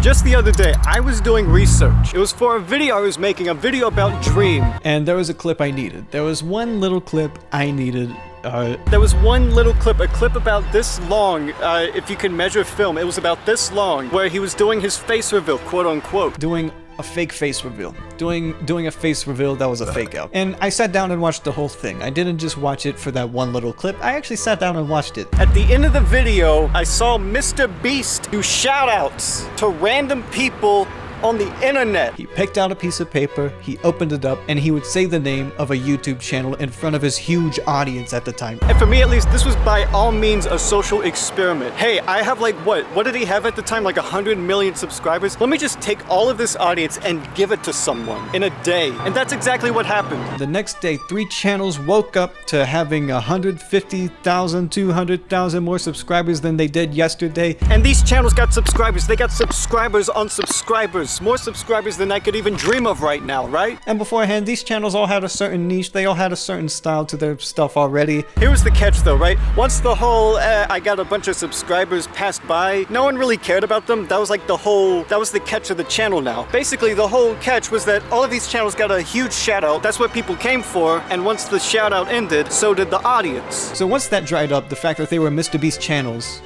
Just the other day, I was doing research. It was for a video I was making, a video about Dream. And there was a clip I needed. There was one little clip I needed. There was one little clip, a clip about this long, if you can measure film. It was about this long, where he was doing his face reveal, quote unquote. Doing a fake face reveal. Doing a face reveal that was a fake out. And I sat down and watched the whole thing. I didn't just watch it for that one little clip. I actually sat down and watched it. At the end of the video, I saw MrBeast do shoutouts to random people on the internet. He picked out a piece of paper, he opened it up, and he would say the name of a YouTube channel in front of his huge audience at the time. And for me at least, this was by all means a social experiment. Hey, I have like what did he have at the time? Like 100 million subscribers? Let me just take all of this audience and give it to someone in a day. And that's exactly what happened. The next day, 3 channels woke up to having 150,000, 200,000 more subscribers than they did yesterday. And these channels got subscribers. They got subscribers on subscribers. More subscribers than I could even dream of right now, right? And beforehand, these channels all had a certain niche. They all had a certain style to their stuff already. Here was the catch though, right? Once the whole, I got a bunch of subscribers passed by, no one really cared about them. That was like that was the catch of the channel now. Basically, the whole catch was that all of these channels got a huge shout out. That's what people came for. And once the shout out ended, so did the audience. So once that dried up, the fact that they were MrBeast channels,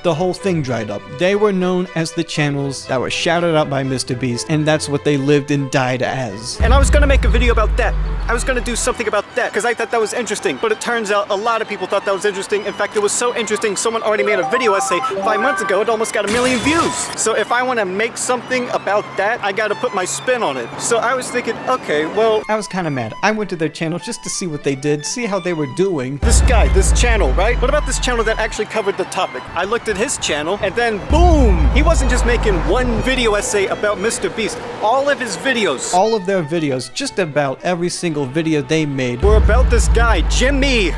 the whole thing dried up. They were known as the channels that were shouted out by MrBeast, and that's what they lived and died as. And I was gonna make a video about that. I was gonna do something about that, because I thought that was interesting. But it turns out a lot of people thought that was interesting. In fact, it was so interesting, someone already made a video essay 5 months ago. It almost got 1 million views. So if I wanna make something about that, I gotta put my spin on it. So I was thinking, okay, well, I was kind of mad. I went to their channel just to see what they did, see how they were doing. This guy, this channel, right? What about this channel that actually covered the topic? I looked at his channel, and then boom! He wasn't just making one video essay about MrBeast. All of his videos, all of their videos, just about every single video they made, were about this guy, Jimmy.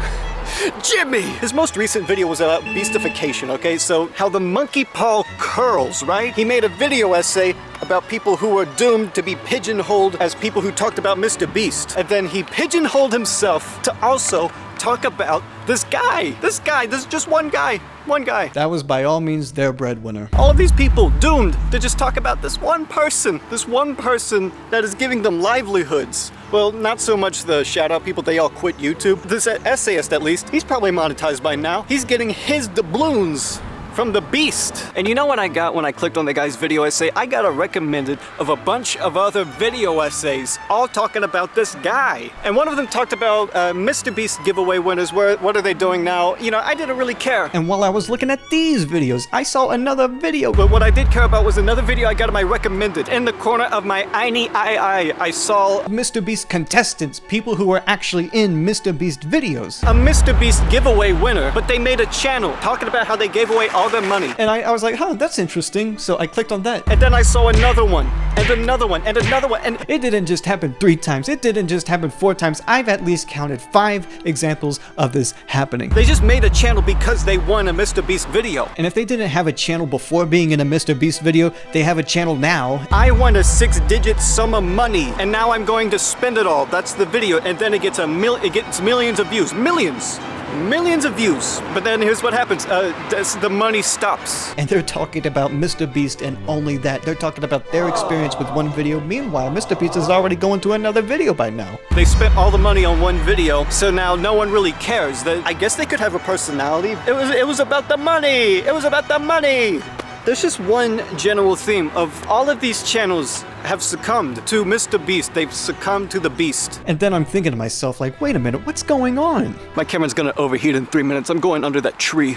Jimmy! His most recent video was about beastification, okay? So, how the monkey paw curls, right? He made a video essay about people who were doomed to be pigeonholed as people who talked about MrBeast. And then he pigeonholed himself to also talk about this guy. This is just one guy. One guy. That was by all means their breadwinner. All of these people doomed to just talk about this one person that is giving them livelihoods. Well, not so much the shout out people, they all quit YouTube. This essayist, at least, he's probably monetized by now. He's getting his doubloons from the Beast. And you know what I got when I clicked on the guy's video essay? I got a recommended of a bunch of other video essays, all talking about this guy. And one of them talked about MrBeast giveaway winners. What are they doing now? You know, I didn't really care. And while I was looking at these videos, I saw another video. But what I did care about was another video I got in my recommended. In the corner of my I saw MrBeast contestants, people who were actually in MrBeast videos. A MrBeast giveaway winner, but they made a channel talking about how they gave away all their money. And I was like, huh, that's interesting. So I clicked on that. And then I saw another one, and another one, and another one, and it didn't just happen 3 times. It didn't just happen 4 times. I've at least counted 5 examples of this happening. They just made a channel because they won a MrBeast video. And if they didn't have a channel before being in a MrBeast video, they have a channel now. I won a 6-digit sum of money, and now I'm going to spend it all. That's the video, and then it gets millions of views. Millions of views. But then here's what happens. The money stops. And they're talking about MrBeast and only that. They're talking about their experience with one video. Meanwhile, MrBeast is already going to another video by now. They spent all the money on one video, so now no one really cares. I guess they could have a personality. It was about the money. It was about the money. There's just one general theme of all of these channels have succumbed to MrBeast. They've succumbed to the beast. And then I'm thinking to myself, like, wait a minute, what's going on? My camera's gonna overheat in 3 minutes. I'm going under that tree.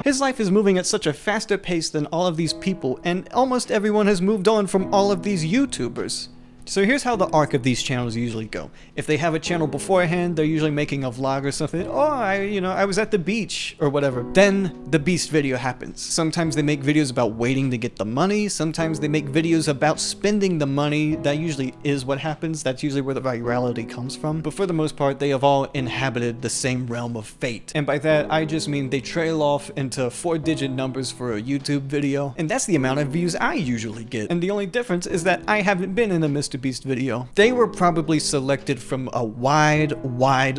His life is moving at such a faster pace than all of these people, and almost everyone has moved on from all of these YouTubers. So here's how the arc of these channels usually go. If they have a channel beforehand, they're usually making a vlog or something. Oh, I was at the beach or whatever. Then the Beast video happens. Sometimes they make videos about waiting to get the money. Sometimes they make videos about spending the money. That usually is what happens. That's usually where the virality comes from. But for the most part, they have all inhabited the same realm of fate. And by that, I just mean they trail off into 4-digit numbers for a YouTube video. And that's the amount of views I usually get. And the only difference is that I haven't been in a MrBeast MrBeast video. They were probably selected from a wide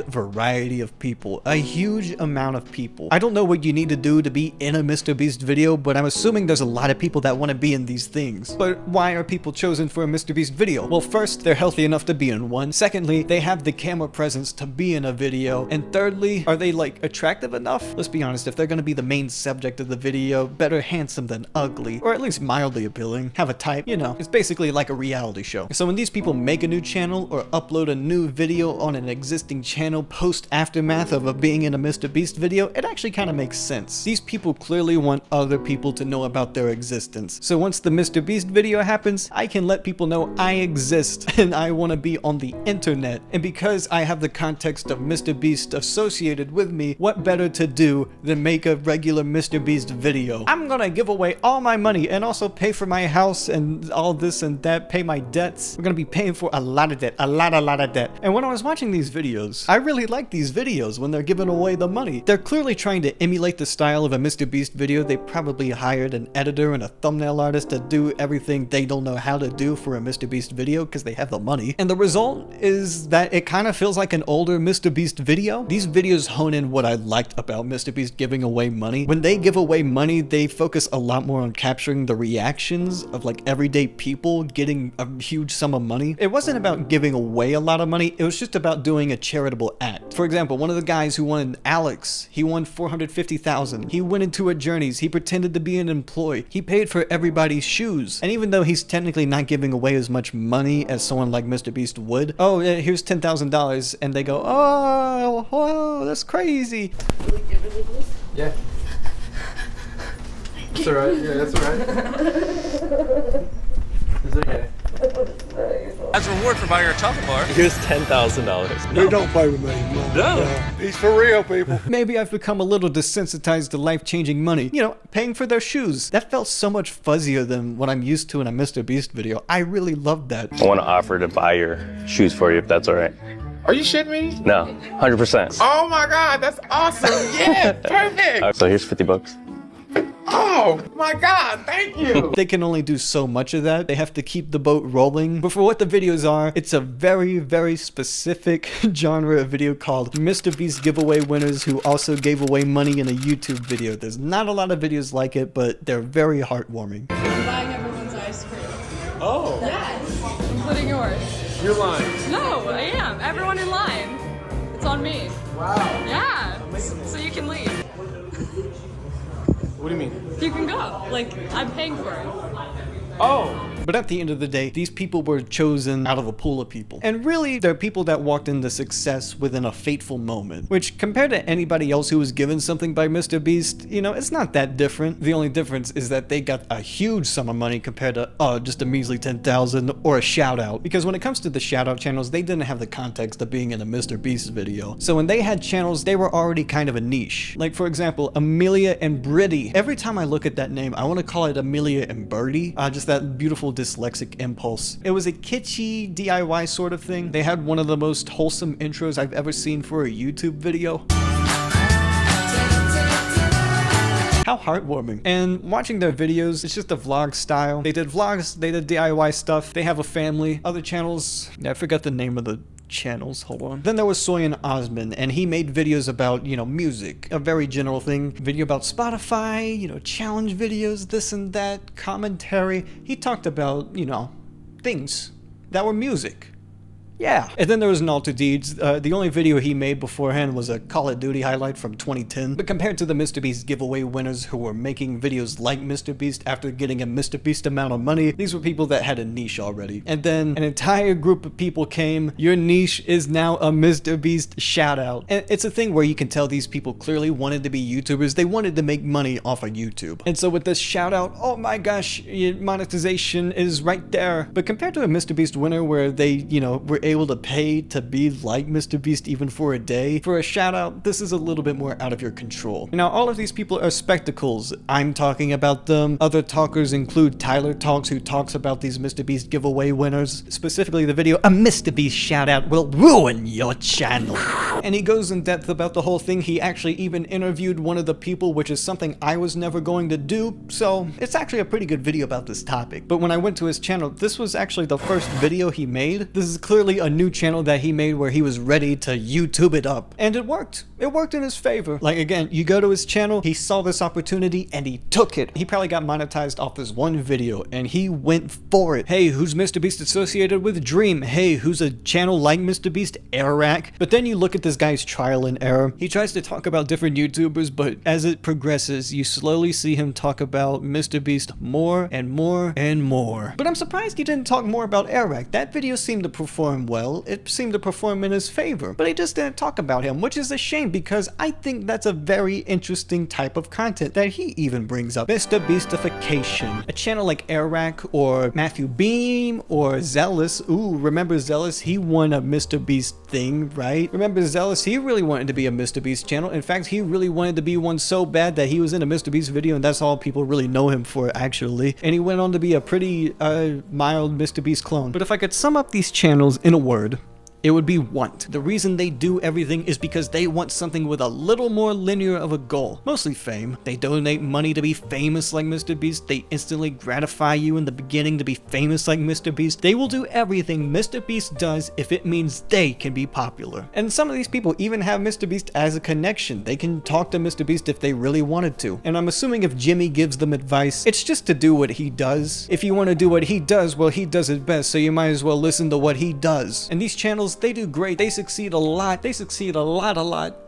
variety of people, a huge amount of people. I don't know what you need to do to be in a MrBeast video, but I'm assuming there's a lot of people that want to be in these things. But why are people chosen for a MrBeast video? Well, first, they're healthy enough to be in one. Secondly, they have the camera presence to be in a video. And thirdly, are they like attractive enough? Let's be honest, if they're going to be the main subject of the video, better handsome than ugly, or at least mildly appealing, have a type, you know. It's basically like a reality show. So when these people make a new channel or upload a new video on an existing channel post aftermath of being in a MrBeast video, it actually kind of makes sense. These people clearly want other people to know about their existence. So once the MrBeast video happens, I can let people know I exist and I want to be on the internet. And because I have the context of MrBeast associated with me, what better to do than make a regular MrBeast video? I'm gonna give away all my money and also pay for my house and all this and that, pay my debts. We're gonna be paying for a lot of debt, a lot of debt. And when I was watching these videos, I really like these videos when they're giving away the money. They're clearly trying to emulate the style of a MrBeast video. They probably hired an editor and a thumbnail artist to do everything they don't know how to do for a MrBeast video because they have the money. And the result is that it kind of feels like an older MrBeast video. These videos hone in what I liked about MrBeast giving away money. When they give away money, they focus a lot more on capturing the reactions of like everyday people getting a huge sum of money. It wasn't about giving away a lot of money, it was just about doing a charitable act. For example, one of the guys who won, Alex, he won $450,000. He went into a Journeys, he pretended to be an employee, he paid for everybody's shoes. And even though he's technically not giving away as much money as someone like MrBeast would, oh, here's $10,000, and they go, oh, whoa, that's crazy. Yeah. That's alright, yeah, that's alright. It's okay. As a reward for buying our chocolate bar, Here's $10,000. We don't play with me. No. He's for real, people. Maybe I've become a little desensitized to life-changing money. You know, paying for their shoes. That felt so much fuzzier than what I'm used to in a MrBeast video. I really loved that. I want to offer to buy your shoes for you if that's all right. Are you shitting me? No, 100%. Oh my God, that's awesome. Yeah, perfect. So here's $50. Oh my God, thank you. They can only do so much of that. They have to keep the boat rolling. But for what the videos are, it's a very specific genre of video called MrBeast giveaway winners who also gave away money in a YouTube video. There's not a lot of videos like it, but they're very heartwarming. I'm buying everyone's ice cream. Oh, Yes, including yours. you're lying. No, I am. Everyone in line. It's on me. Wow. Yeah, so you can leave. What do you mean? You can go. Like, I'm paying for it. Oh. But at the end of the day, these people were chosen out of a pool of people. And really, they're people that walked into success within a fateful moment, which compared to anybody else who was given something by MrBeast, you know, it's not that different. The only difference is that they got a huge sum of money compared to, just a measly 10,000 or a shout out. Because when it comes to the shout out channels, they didn't have the context of being in a MrBeast video. So when they had channels, they were already kind of a niche. Like for example, Amelia and Britty. Every time I look at that name, I want to call it Amelia and Birdie. Just that beautiful dyslexic impulse. It was a kitschy DIY sort of thing. They had one of the most wholesome intros I've ever seen for a YouTube video. How heartwarming. And watching their videos, it's just a vlog style. They did vlogs, they did DIY stuff, they have a family. Other channels, I forgot the name of the channels, hold on. Then there was Soy and Osmond, and he made videos about, you know, music, a very general thing. Video about Spotify, you know, challenge videos, this and that, commentary. He talked about, you know, things that were music. Yeah. And then there was Nalter Deeds. The only video he made beforehand was a Call of Duty highlight from 2010. But compared to the MrBeast giveaway winners who were making videos like MrBeast after getting a MrBeast amount of money, these were people that had a niche already. And then an entire group of people came. Your niche is now a MrBeast shout out. And it's a thing where you can tell these people clearly wanted to be YouTubers. They wanted to make money off of YouTube. And so with this shout out, oh my gosh, monetization is right there. But compared to a MrBeast winner where they, you know, were able able to pay to be like MrBeast even for a day, for a shout out, this is a little bit more out of your control. Now, all of these people are spectacles. I'm talking about them. Other talkers include Tyler Talks, who talks about these MrBeast giveaway winners. Specifically the video, a MrBeast shout out will ruin your channel. And he goes in depth about the whole thing. He actually even interviewed one of the people, which is something I was never going to do. So it's actually a pretty good video about this topic. But when I went to his channel, this was actually the first video he made. This is clearly a new channel that he made where he was ready to YouTube it up. And it worked. It worked in his favor. Like, again, you go to his channel, he saw this opportunity and he took it. He probably got monetized off this one video and he went for it. Hey, who's MrBeast associated with Dream? Hey, who's a channel like MrBeast? Eric. But then you look at this guy's trial and error. He tries to talk about different YouTubers, but as it progresses, you slowly see him talk about MrBeast more and more and more. But I'm surprised he didn't talk more about Eric. That video seemed to perform well. It seemed to perform in his favor. But he just didn't talk about him, which is a shame because I think that's a very interesting type of content that he even brings up. MrBeastification. A channel like Eric or Matthew Beam or Zealous. Ooh, remember Zealous? He won a MrBeast thing, right? Remember Zealous? He really wanted to be a MrBeast channel. In fact, he really wanted to be one so bad that he was in a MrBeast video and that's all people really know him for, actually. And he went on to be a pretty mild MrBeast clone. But if I could sum up these channels in a word, it would be want. The reason they do everything is because they want something with a little more linear of a goal. Mostly fame. They donate money to be famous like MrBeast. They instantly gratify you in the beginning to be famous like MrBeast. They will do everything MrBeast does if it means they can be popular. And some of these people even have MrBeast as a connection. They can talk to MrBeast if they really wanted to. And I'm assuming if Jimmy gives them advice, it's just to do what he does. If you want to do what he does, well, he does it best, so you might as well listen to what he does. And these channels, they do great. They succeed a lot. They succeed a lot. A lot.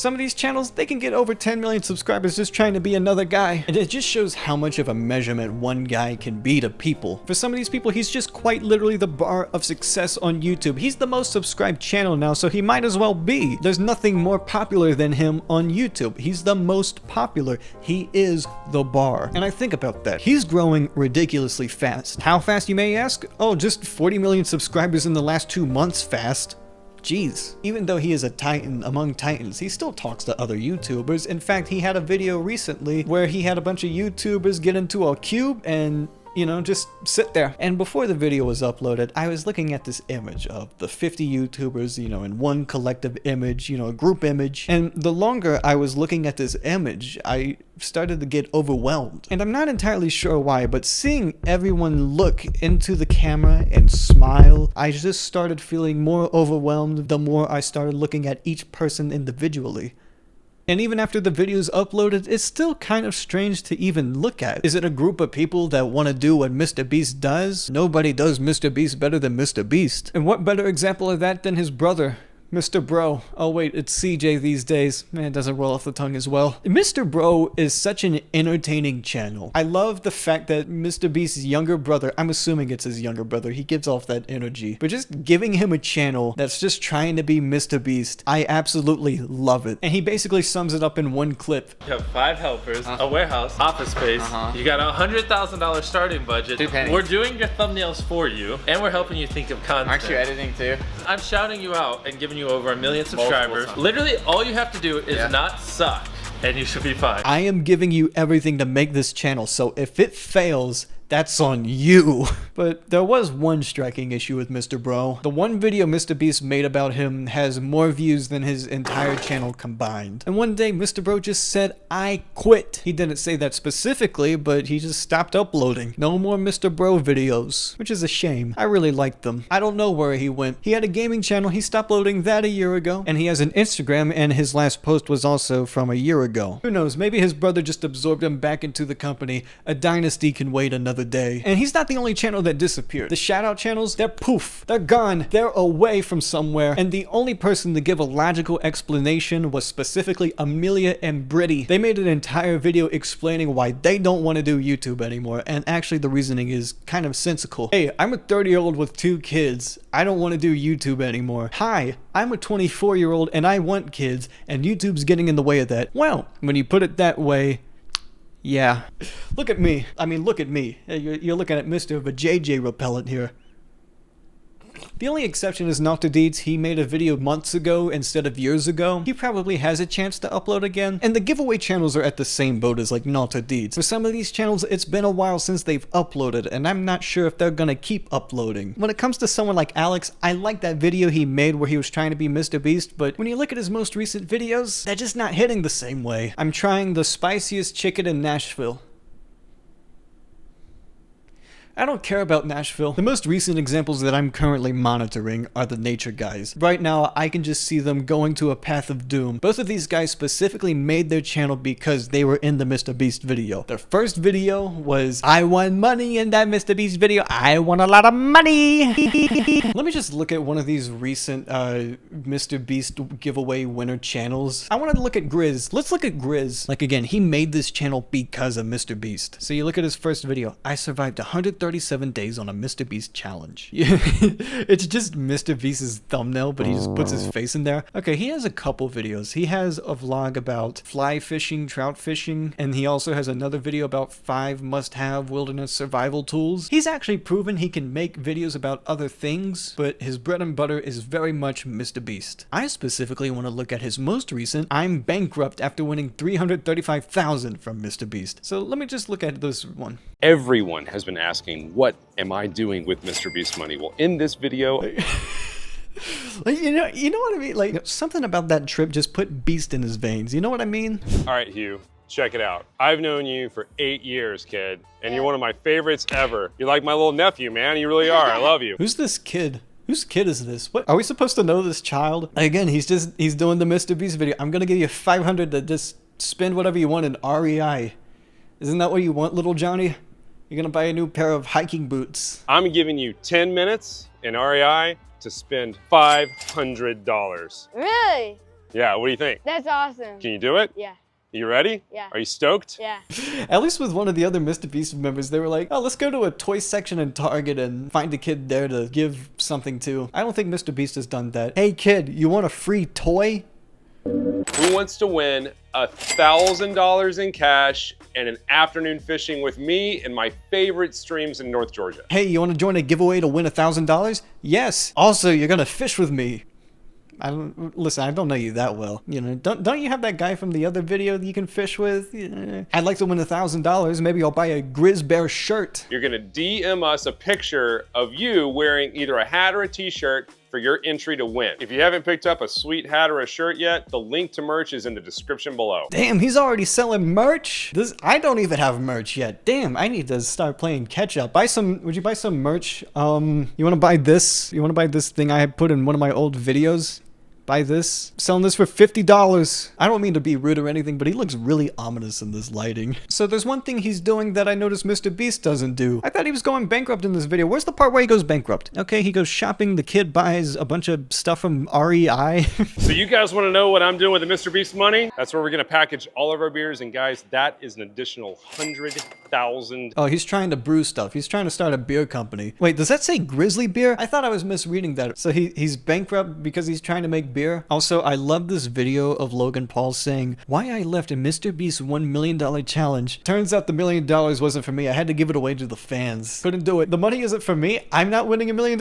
Some of these channels, they can get over 10 million subscribers just trying to be another guy. And it just shows how much of a measurement one guy can be to people. For some of these people, he's just quite literally the bar of success on YouTube. He's the most subscribed channel now, so he might as well be. There's nothing more popular than him on YouTube. He's the most popular. He is the bar. And I think about that. He's growing ridiculously fast. How fast, you may ask? Oh, just 40 million subscribers in the last 2 months fast. Jeez. Even though he is a titan among titans, he still talks to other YouTubers. In fact, he had a video recently where he had a bunch of YouTubers get into a cube and, you know, just sit there. And before the video was uploaded, I was looking at this image of the 50 YouTubers, you know, in one collective image, you know, a group image. And the longer I was looking at this image, I started to get overwhelmed. And I'm not entirely sure why, but seeing everyone look into the camera and smile, I just started feeling more overwhelmed the more I started looking at each person individually. And even after the video's uploaded, it's still kind of strange to even look at. Is it a group of people that want to do what MrBeast does? Nobody does MrBeast better than MrBeast. And what better example of that than his brother, Mr. Bro. Oh wait, it's CJ these days. Man, it doesn't roll off the tongue as well. Mr. Bro is such an entertaining channel. I love the fact that MrBeast's younger brother, I'm assuming it's his younger brother, he gives off that energy. But just giving him a channel that's just trying to be MrBeast, I absolutely love it. And he basically sums it up in one clip. You have 5 helpers, a warehouse, office space. You got a $100,000 starting budget. 2 pennies. We're doing your thumbnails for you, and we're helping you think of content. Aren't you editing too? I'm shouting you out and giving you over 1 million subscribers. Literally, all you have to do is not suck, and you should be fine. I am giving you everything to make this channel, so if it fails, that's on you. But there was one striking issue with Mr. Bro. The one video MrBeast made about him has more views than his entire channel combined. And one day, Mr. Bro just said, I quit. He didn't say that specifically, but he just stopped uploading. No more Mr. Bro videos, which is a shame. I really liked them. I don't know where he went. He had a gaming channel. He stopped uploading that a year ago. And he has an Instagram, and his last post was also from a year ago. Who knows? Maybe his brother just absorbed him back into the company. A dynasty can wait another day. And he's not the only channel that disappeared. The shoutout channels, they're poof. They're gone. They're away from somewhere. And the only person to give a logical explanation was specifically Amelia and Brittany. They made an entire video explaining why they don't want to do YouTube anymore. And actually the reasoning is kind of sensical. Hey, I'm a 30-year-old with 2 kids. I don't want to do YouTube anymore. Hi, I'm a 24-year-old and I want kids, and YouTube's getting in the way of that. Well, when you put it that way, yeah. Look at me. I mean, look at me. You're looking at Mr. Vajayjay repellent here. The only exception is NaughtyDeeds. He made a video months ago instead of years ago. He probably has a chance to upload again. And the giveaway channels are at the same boat as like NaughtyDeeds. For some of these channels, it's been a while since they've uploaded, and I'm not sure if they're gonna keep uploading. When it comes to someone like Alex, I like that video he made where he was trying to be MrBeast, but when you look at his most recent videos, they're just not hitting the same way. I'm trying the spiciest chicken in Nashville. I don't care about Nashville. The most recent examples that I'm currently monitoring are the nature guys. Right now, I can just see them going to a path of doom. Both of these guys specifically made their channel because they were in the MrBeast video. Their first video was, I won money in that MrBeast video. I won a lot of money. Let me just look at one of these recent MrBeast giveaway winner channels. I wanted to look at Grizz. Let's look at Grizz. Like again, he made this channel because of MrBeast. So you look at his first video. I survived 137 days on a MrBeast challenge. It's just MrBeast's thumbnail, but he just puts his face in there. Okay, he has a couple videos. He has a vlog about fly fishing, trout fishing, and he also has another video about 5 must-have wilderness survival tools. He's actually proven he can make videos about other things, but his bread and butter is very much MrBeast. I specifically want to look at his most recent, I'm bankrupt after winning $335,000 from MrBeast. So let me just look at this one. Everyone has been asking, what am I doing with MrBeast money? Well, in this video... Like, you know what I mean? Like, something about that trip just put beast in his veins. You know what I mean? All right, Hugh, check it out. I've known you for 8 years, kid, and you're one of my favorites ever. You're like my little nephew, man. You really are. I love you. Who's this kid? Whose kid is this? What are we supposed to know this child? Again, he's doing the MrBeast video. I'm gonna give you 500 to just spend whatever you want in REI. Isn't that what you want, little Johnny? You're gonna buy a new pair of hiking boots. I'm giving you 10 minutes in REI to spend $500. Really? Yeah, what do you think? That's awesome. Can you do it? Yeah. You ready? Yeah. Are you stoked? Yeah. At least with one of the other MrBeast members, they were like, oh, let's go to a toy section in Target and find a kid there to give something to. I don't think MrBeast has done that. Hey kid, you want a free toy? Who wants to win $1,000 in cash and an afternoon fishing with me in my favorite streams in North Georgia? Hey, you want to join a giveaway to win $1,000? Yes. Also, you're gonna fish with me. I don't know you that well. You know, don't you have that guy from the other video that you can fish with? Yeah. I'd like to win $1,000. Maybe I'll buy a Grizz Bear shirt. You're gonna DM us a picture of you wearing either a hat or a t-shirt for your entry to win. If you haven't picked up a sweet hat or a shirt yet, the link to merch is in the description below. Damn, he's already selling merch? I don't even have merch yet. Damn, I need to start playing catch up. Would you buy some merch? You wanna buy this? You wanna buy this thing I put in one of my old videos? Buy this. Selling this for $50. I don't mean to be rude or anything, but he looks really ominous in this lighting. So there's one thing he's doing that I noticed MrBeast doesn't do. I thought he was going bankrupt in this video. Where's the part where he goes bankrupt? Okay, he goes shopping. The kid buys a bunch of stuff from REI. So you guys want to know what I'm doing with the MrBeast money? That's where we're going to package all of our beers. And guys, that is an additional 100,000. Oh, he's trying to brew stuff. He's trying to start a beer company. Wait, does that say Grizzly Beer? I thought I was misreading that. So he's bankrupt because he's trying to make beer. Also, I love this video of Logan Paul saying, why I left a MrBeast $1 million challenge. Turns out the $1 million wasn't for me. I had to give it away to the fans. Couldn't do it. The money isn't for me. I'm not winning $1 million.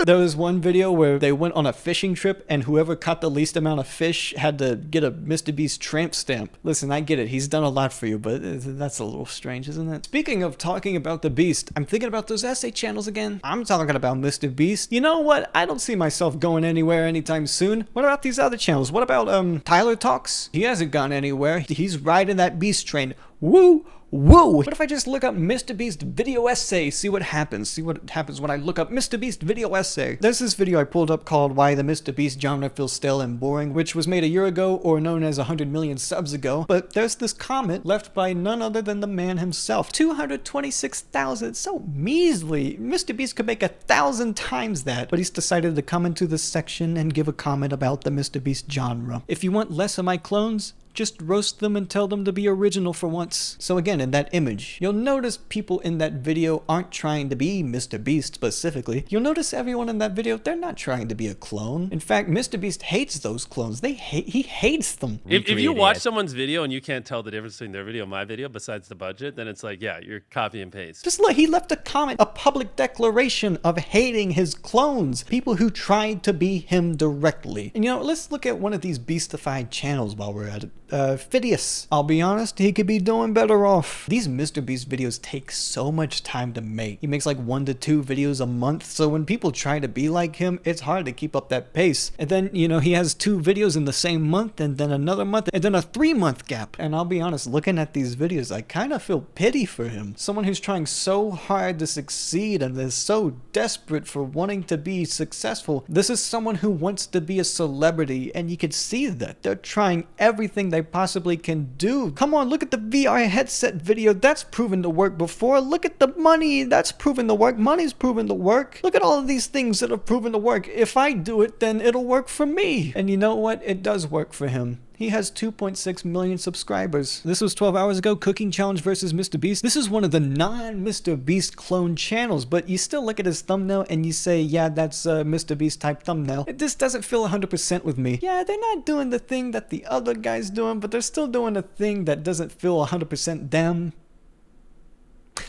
There was one video where they went on a fishing trip and whoever caught the least amount of fish had to get a MrBeast tramp stamp. Listen, I get it. He's done a lot for you, but that's a little strange, isn't it? Speaking of talking about the Beast, I'm thinking about those essay channels again. I'm talking about MrBeast. You know what? I don't see myself going anywhere anytime soon. What about these other channels? What about Tyler Talks? He hasn't gone anywhere. He's riding that Beast train. Woo! Woo! What if I just look up MrBeast video essay, see what happens? See what happens when I look up MrBeast video essay. There's this video I pulled up called Why the MrBeast Genre Feels Stale and Boring, which was made a year ago, or known as 100 million subs ago. But there's this comment left by none other than the man himself. 226,000, so measly. MrBeast could make 1,000 times that, but he's decided to come into this section and give a comment about the MrBeast genre. If you want less of my clones, Just roast them and tell them to be original for once. So again, in that image, you'll notice people in that video aren't trying to be MrBeast specifically. You'll notice everyone in that video, they're not trying to be a clone. In fact, MrBeast hates those clones. He hates them. If you watch someone's video and you can't tell the difference between their video and my video besides the budget, then it's like, yeah, you're copy and paste. Just look, he left a comment, a public declaration of hating his clones. People who tried to be him directly. And you know, let's look at one of these beastified channels while we're at it. Phidias. I'll be honest, he could be doing better off. These MrBeast videos take so much time to make. He makes like 1 to 2 videos a month, so when people try to be like him, it's hard to keep up that pace. And then, you know, he has 2 videos in the same month, and then another month, and then a 3-month gap. And I'll be honest, looking at these videos, I kind of feel pity for him. Someone who's trying so hard to succeed and is so desperate for wanting to be successful. This is someone who wants to be a celebrity, and you can see that. They're trying everything they possibly can do. Come on, look at the VR headset video. That's proven to work before. Look at the money. That's proven to work. Money's proven to work. Look at all of these things that have proven to work. If I do it, then it'll work for me. And you know what? It does work for him. He has 2.6 million subscribers. This was 12 hours ago, Cooking Challenge versus MrBeast. This is one of the non-MrBeast clone channels, but you still look at his thumbnail and you say, yeah, that's a MrBeast type thumbnail. This doesn't feel 100% with me. Yeah, they're not doing the thing that the other guy's doing, but they're still doing a thing that doesn't feel 100% them.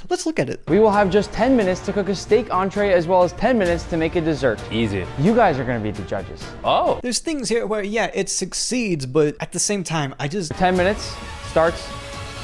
Let's look at it. We will have just 10 minutes to cook a steak entree as well as 10 minutes to make a dessert. Easy. You guys are gonna be the judges. Oh. There's things here where, yeah, it succeeds, but at the same time, 10 minutes starts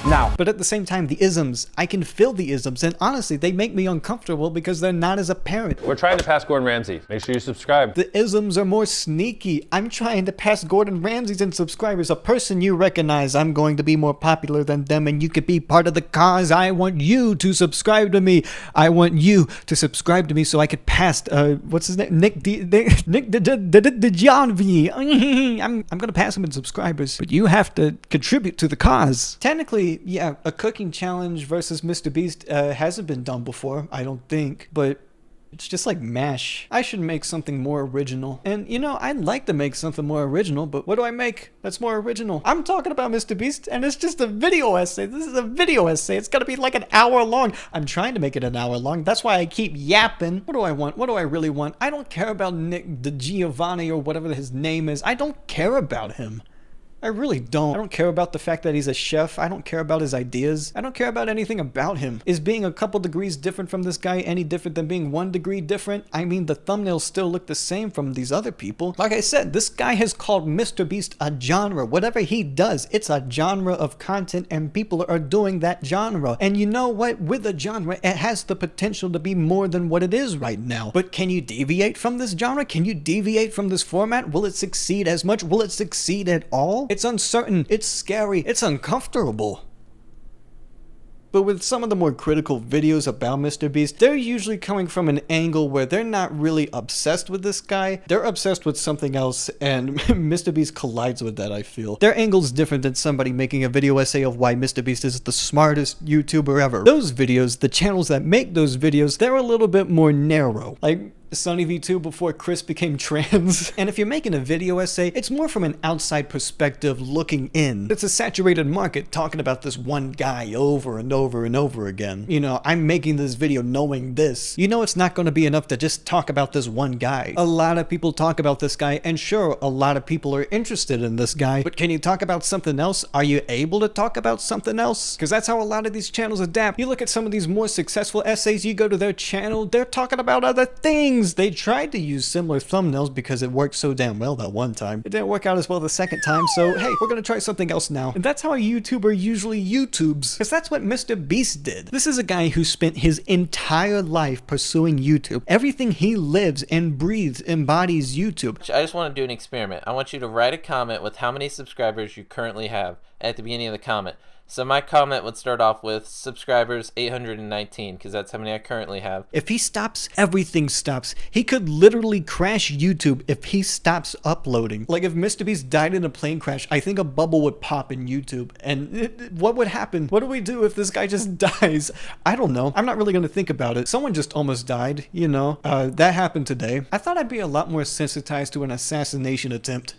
now. But at the same time, the isms, I can feel the isms, and honestly, they make me uncomfortable because they're not as apparent. We're trying to pass Gordon Ramsay. Make sure you subscribe. The isms are more sneaky. I'm trying to pass Gordon Ramsay's in subscribers, a person you recognize. I'm going to be more popular than them, and you could be part of the cause. I want you to subscribe to me. I want you to subscribe to me so I could pass, what's his name? Nick DeGianvi. I'm gonna pass him in subscribers, but you have to contribute to the cause. Technically, yeah, a cooking challenge versus MrBeast hasn't been done before, I don't think, but it's just like MASH. I should make something more original. And you know, I'd like to make something more original, but what do I make that's more original? I'm talking about MrBeast, and it's just a video essay. This is a video essay. It's gotta be like an hour long. I'm trying to make it an hour long. That's why I keep yapping. What do I want? What do I really want? I don't care about Nick DeGiovanni or whatever his name is. I don't care about him. I really don't. I don't care about the fact that he's a chef. I don't care about his ideas. I don't care about anything about him. Is being a couple degrees different from this guy any different than being 1 degree different? I mean, the thumbnails still look the same from these other people. Like I said, this guy has called MrBeast a genre. Whatever he does, it's a genre of content, and people are doing that genre. And you know what? With a genre, it has the potential to be more than what it is right now. But can you deviate from this genre? Can you deviate from this format? Will it succeed as much? Will it succeed at all? It's uncertain, it's scary, it's uncomfortable. But with some of the more critical videos about MrBeast, they're usually coming from an angle where they're not really obsessed with this guy. They're obsessed with something else, and MrBeast collides with that, I feel. Their angle's different than somebody making a video essay of why MrBeast is the smartest YouTuber ever. Those videos, the channels that make those videos, they're a little bit more narrow. Like Sunny V2 before Kris became trans. And if you're making a video essay, it's more from an outside perspective looking in. It's a saturated market talking about this one guy over and over and over again. You know, I'm making this video knowing this. You know it's not going to be enough to just talk about this one guy. A lot of people talk about this guy, and sure, a lot of people are interested in this guy, but can you talk about something else? Are you able to talk about something else? Because that's how a lot of these channels adapt. You look at some of these more successful essays, you go to their channel, they're talking about other things. They tried to use similar thumbnails because it worked so damn well that one time. It didn't work out as well the second time, so hey, we're gonna try something else now. And that's how a YouTuber usually YouTubes, because that's what MrBeast did. This is a guy who spent his entire life pursuing YouTube. Everything he lives and breathes embodies YouTube. I just want to do an experiment. I want you to write a comment with how many subscribers you currently have at the beginning of the comment. So my comment would start off with subscribers 819, because that's how many I currently have. If he stops, everything stops. He could literally crash YouTube if he stops uploading. Like if MrBeast died in a plane crash, I think a bubble would pop in YouTube. And what would happen? What do we do if this guy just dies? I don't know. I'm not really going to think about it. Someone just almost died, you know. That happened today. I thought I'd be a lot more sensitized to an assassination attempt.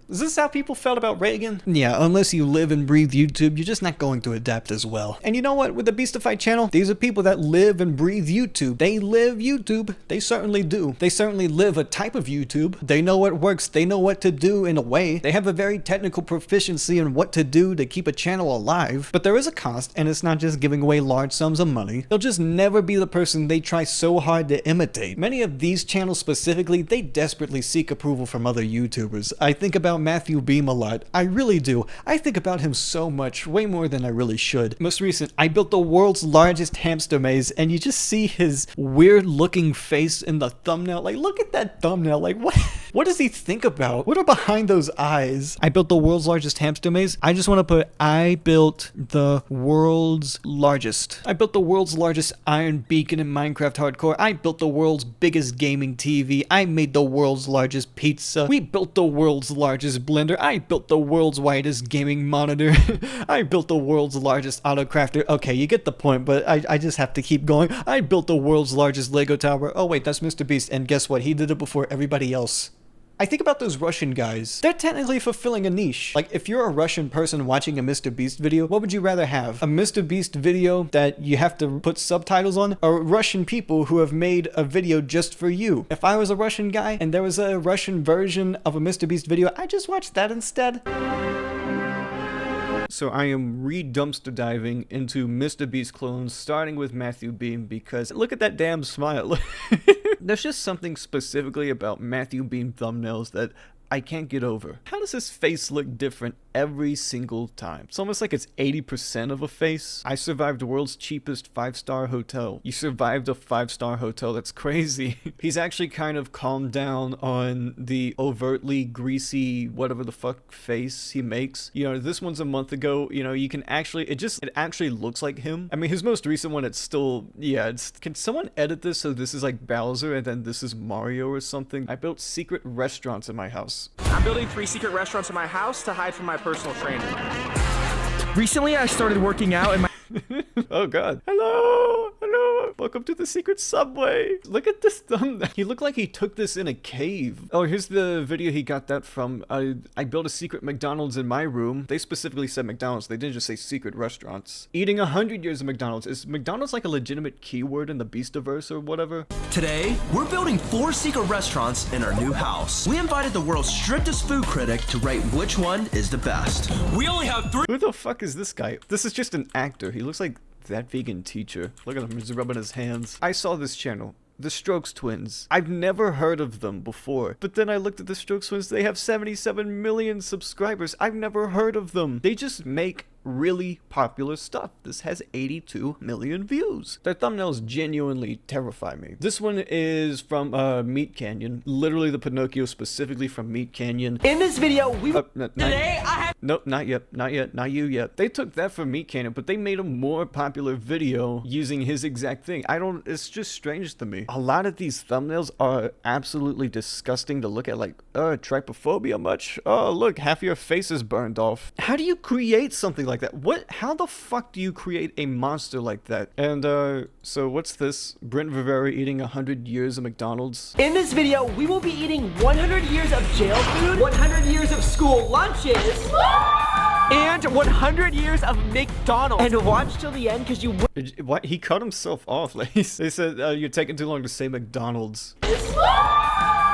Is this how people felt about Reagan? Yeah, unless you live and breathe YouTube, you're just not going to adapt as well. And you know what? With the Beastified channel, these are people that live and breathe YouTube. They live YouTube. They certainly do. They certainly live a type of YouTube. They know what works. They know what to do in a way. They have a very technical proficiency in what to do to keep a channel alive. But there is a cost, and it's not just giving away large sums of money. They'll just never be the person they try so hard to imitate. Many of these channels specifically, they desperately seek approval from other YouTubers. I think about Matthew Beam a lot. I really do. I think about him so much, way more than I really should. Most recent, I built the world's largest hamster maze, and you just see his weird looking face in the thumbnail. Like, look at that thumbnail. Like, what? What does he think about? What are behind those eyes? I built the world's largest hamster maze. I just want to put, I built the world's largest. I built the world's largest iron beacon in Minecraft Hardcore. I built the world's biggest gaming TV. I made the world's largest pizza. We built the world's largest blender. I built the world's widest gaming monitor. I built the world's largest auto crafter. Okay, you get the point, but I just have to keep going. I built the world's largest Lego tower. Oh wait, that's MrBeast, and guess what? He did it before everybody else. I think about those Russian guys. They're technically fulfilling a niche. Like, if you're a Russian person watching a MrBeast video, what would you rather have? A MrBeast video that you have to put subtitles on, or Russian people who have made a video just for you? If I was a Russian guy and there was a Russian version of a MrBeast video, I'd just watch that instead. So I am re-dumpster diving into MrBeast clones, starting with Matthew Beam, because look at that damn smile. There's just something specifically about Matthew Beam thumbnails that I can't get over. How does his face look different every single time? It's almost like it's 80% of a face. I survived the world's cheapest 5-star hotel. You survived a 5-star hotel. That's crazy. He's actually kind of calmed down on the overtly greasy whatever the fuck face he makes. You know, this one's a month ago. You know, you can actually, it actually looks like him. I mean, his most recent one, it's still, yeah, can someone edit this so this is like Bowser and then this is Mario or something? I built secret restaurants in my house. I'm building 3 secret restaurants in my house to hide from my personal trainer. Recently, I started working out in my... Oh god. Hello! Hello! Welcome to the secret subway! Look at this thumbnail. He looked like he took this in a cave. Oh, here's the video he got that from. I built a secret McDonald's in my room. They specifically said McDonald's. They didn't just say secret restaurants. Eating 100 years of McDonald's. Is McDonald's like a legitimate keyword in the Beastiverse or whatever? Today, we're building 4 secret restaurants in our new house. We invited the world's strictest food critic to rate which one is the best. We only have 3. Who the fuck is this guy? This is just an actor. He looks like that vegan teacher. Look at him, he's rubbing his hands. I saw this channel, the Strokes Twins. I've never heard of them before, but then I looked at the Strokes Twins. They have 77 million subscribers. I've never heard of them. They just make really popular stuff. This has 82 million views. Their thumbnails genuinely terrify me. This one is from Meat Canyon. Literally the Pinocchio specifically from Meat Canyon. In this video, Nope, not yet, not you yet. They took that from Meat Canyon, but they made a more popular video using his exact thing. It's just strange to me. A lot of these thumbnails are absolutely disgusting to look at, like, trypophobia much? Oh, look, half your face is burned off. How do you create something like that? How the fuck do you create a monster like that? And, so what's this? Brent Vivera eating 100 years of McDonald's? In this video, we will be eating 100 years of jail food, 100 years of school lunches, and 100 years of McDonald's. And watch till the end, because you What? He cut himself off. They said, you're taking too long to say McDonald's.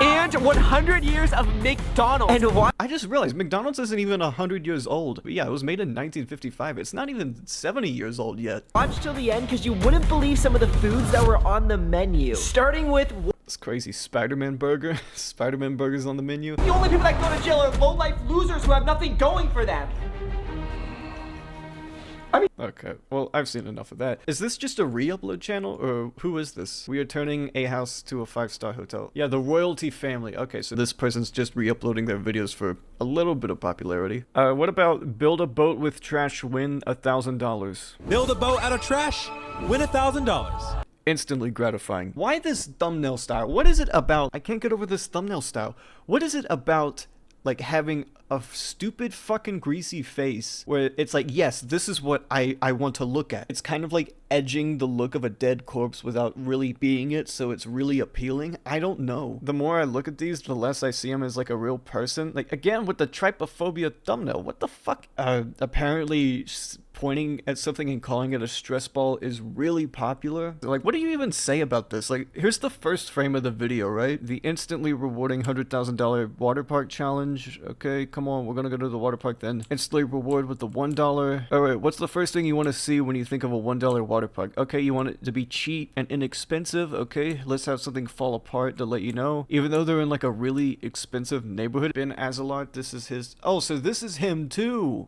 And 100 years of McDonald's. And watch. I just realized McDonald's isn't even 100 years old. But yeah, it was made in 1955. It's not even 70 years old yet. Watch till the end, because you wouldn't believe some of the foods that were on the menu. Starting with... It's crazy. Spider-Man burger. Spider-Man burger's on the menu. The only people that go to jail are low-life losers who have nothing going for them. Okay, well, I've seen enough of that. Is this just a re-upload channel, or who is this? We are turning a house to a 5-star hotel. Yeah, the royalty family. Okay, so this person's just re-uploading their videos for a little bit of popularity. What about build a boat with trash, win $1,000? Build a boat out of trash, win $1,000. Instantly gratifying. Why this thumbnail style? What is it about? I can't get over this thumbnail style. What is it about, like, having a stupid fucking greasy face where it's like, yes, this is what I want to look at. It's kind of like edging the look of a dead corpse without really being it, so it's really appealing. I don't know. The more I look at these, the less I see him as like a real person. Like, again, with the trypophobia thumbnail, what the fuck? Apparently pointing at something and calling it a stress ball is really popular. Like, what do you even say about this? Like, here's the first frame of the video, right? The instantly rewarding $100,000 water park challenge. Okay, come on, we're gonna go to the water park then. Instantly reward with the $1. Alright, what's the first thing you want to see when you think of a $1 water park? Okay, you want it to be cheap and inexpensive. Okay, let's have something fall apart to let you know. Even though they're in like a really expensive neighborhood. Ben Azelard, this is his... Oh, so this is him too.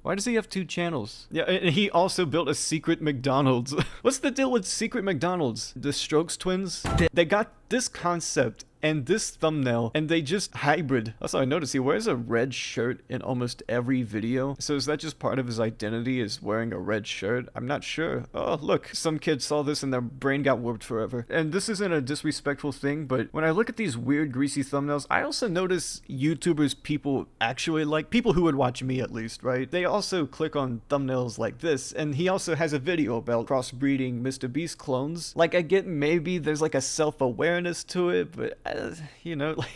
Why does he have 2 channels? Yeah, and he also built a secret McDonald's. What's the deal with secret McDonald's? The Strokes twins? They got this concept and this thumbnail, and they just hybrid. Also, I noticed he wears a red shirt in almost every video. So is that just part of his identity, is wearing a red shirt? I'm not sure. Oh, look, some kids saw this and their brain got warped forever. And this isn't a disrespectful thing, but when I look at these weird greasy thumbnails, I also notice YouTubers people actually like, people who would watch me at least, right? They also click on thumbnails like this, and he also has a video about crossbreeding MrBeast clones. Like, I get maybe there's like a self-awareness to it, but you know, like,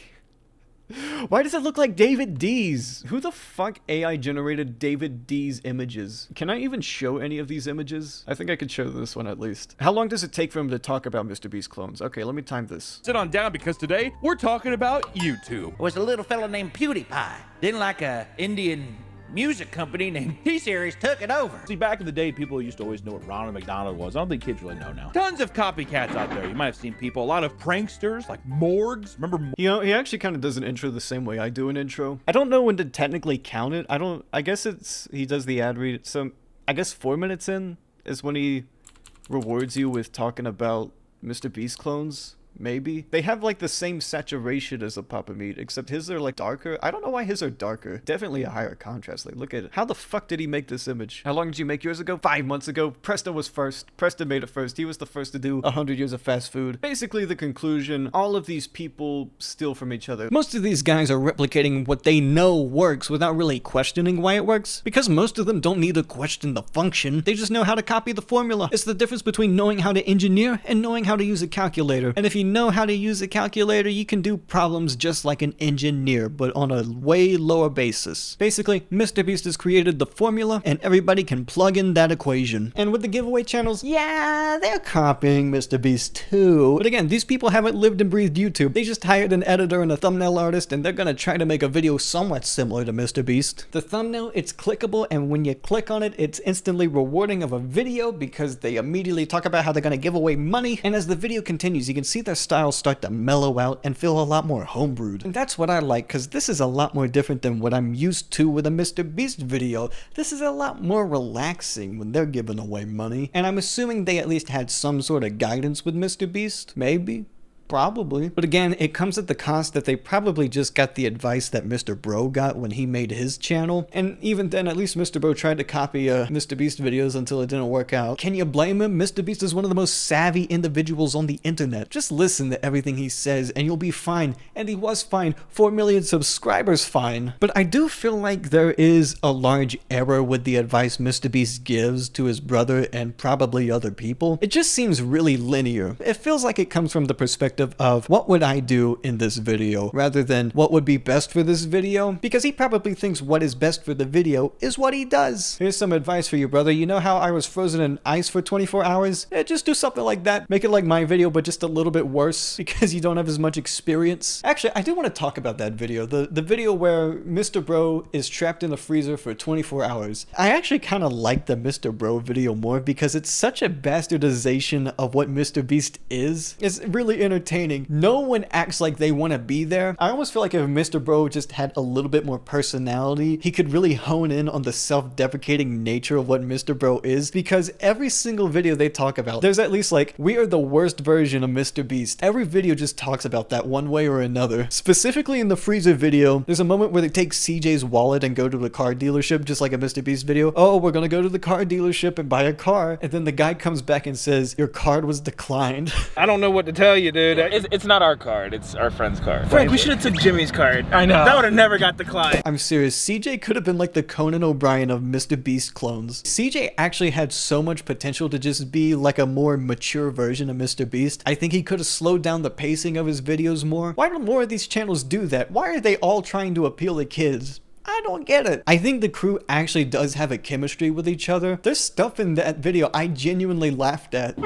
why does it look like David D's? Who the fuck AI generated David D's images? Can I even show any of these images? I think I could show this one at least. How long does it take for him to talk about MrBeast clones? Okay, let me time this. Sit on down, because today we're talking about YouTube. Was a little fella named PewDiePie. Didn't like a Indian music company named T-Series took it over. See, back in the day, people used to always know what Ronald McDonald was. I don't think kids really know now. Tons of copycats out there. You might have seen people, a lot of pranksters like Morgs. Remember? You know, he actually kind of does an intro the same way I do an intro. I don't know when to technically count it. I guess it's, he does the ad read. So I guess 4 minutes in is when he rewards you with talking about MrBeast clones. Maybe. They have like the same saturation as a Papa Meat, except his are like darker. I don't know why his are darker. Definitely a higher contrast. Like, look at it. How the fuck did he make this image? How long did you make yours ago? 5 months ago. Preston was first. Preston made it first. He was the first to do 100 years of fast food. Basically the conclusion, all of these people steal from each other. Most of these guys are replicating what they know works without really questioning why it works, because most of them don't need to question the function. They just know how to copy the formula. It's the difference between knowing how to engineer and knowing how to use a calculator. And if you know how to use a calculator, you can do problems just like an engineer, but on a way lower basis. Basically, MrBeast has created the formula, and everybody can plug in that equation. And with the giveaway channels, yeah, they're copying MrBeast too. But again, these people haven't lived and breathed YouTube. They just hired an editor and a thumbnail artist, and they're gonna try to make a video somewhat similar to MrBeast. The thumbnail, it's clickable, and when you click on it, it's instantly rewarding of a video because they immediately talk about how they're gonna give away money. And as the video continues, you can see their style start to mellow out and feel a lot more homebrewed. And that's what I like, because this is a lot more different than what I'm used to with a MrBeast video. This is a lot more relaxing when they're giving away money. And I'm assuming they at least had some sort of guidance with MrBeast. Maybe. Probably. But again, it comes at the cost that they probably just got the advice that Mr. Bro got when he made his channel. And even then, at least Mr. Bro tried to copy MrBeast videos until it didn't work out. Can you blame him? MrBeast is one of the most savvy individuals on the internet. Just listen to everything he says and you'll be fine. And he was fine. 4 million subscribers fine. But I do feel like there is a large error with the advice MrBeast gives to his brother and probably other people. It just seems really linear. It feels like it comes from the perspective of what would I do in this video rather than what would be best for this video, because he probably thinks what is best for the video is what he does. Here's some advice for you, brother. You know how I was frozen in ice for 24 hours? Just do something like that. Make it like my video, but just a little bit worse because you don't have as much experience. Actually, I do want to talk about that video. The video where Mr. Bro is trapped in the freezer for 24 hours. I actually kind of like the Mr. Bro video more because it's such a bastardization of what MrBeast is. It's really entertaining. No one acts like they want to be there. I almost feel like if Mr. Bro just had a little bit more personality, he could really hone in on the self-deprecating nature of what Mr. Bro is, because every single video they talk about, there's at least like, we are the worst version of MrBeast. Every video just talks about that one way or another. Specifically in the freezer video, there's a moment where they take CJ's wallet and go to the car dealership, just like a MrBeast video. Oh, we're gonna go to the car dealership and buy a car. And then the guy comes back and says, your card was declined. I don't know what to tell you, dude. It's not our card. It's our friend's card. Frank, we should have took Jimmy's card. I know. That would have never got declined. I'm serious. CJ could have been like the Conan O'Brien of MrBeast clones. CJ actually had so much potential to just be like a more mature version of MrBeast. I think he could have slowed down the pacing of his videos more. Why don't more of these channels do that? Why are they all trying to appeal to kids? I don't get it. I think the crew actually does have a chemistry with each other. There's stuff in that video I genuinely laughed at.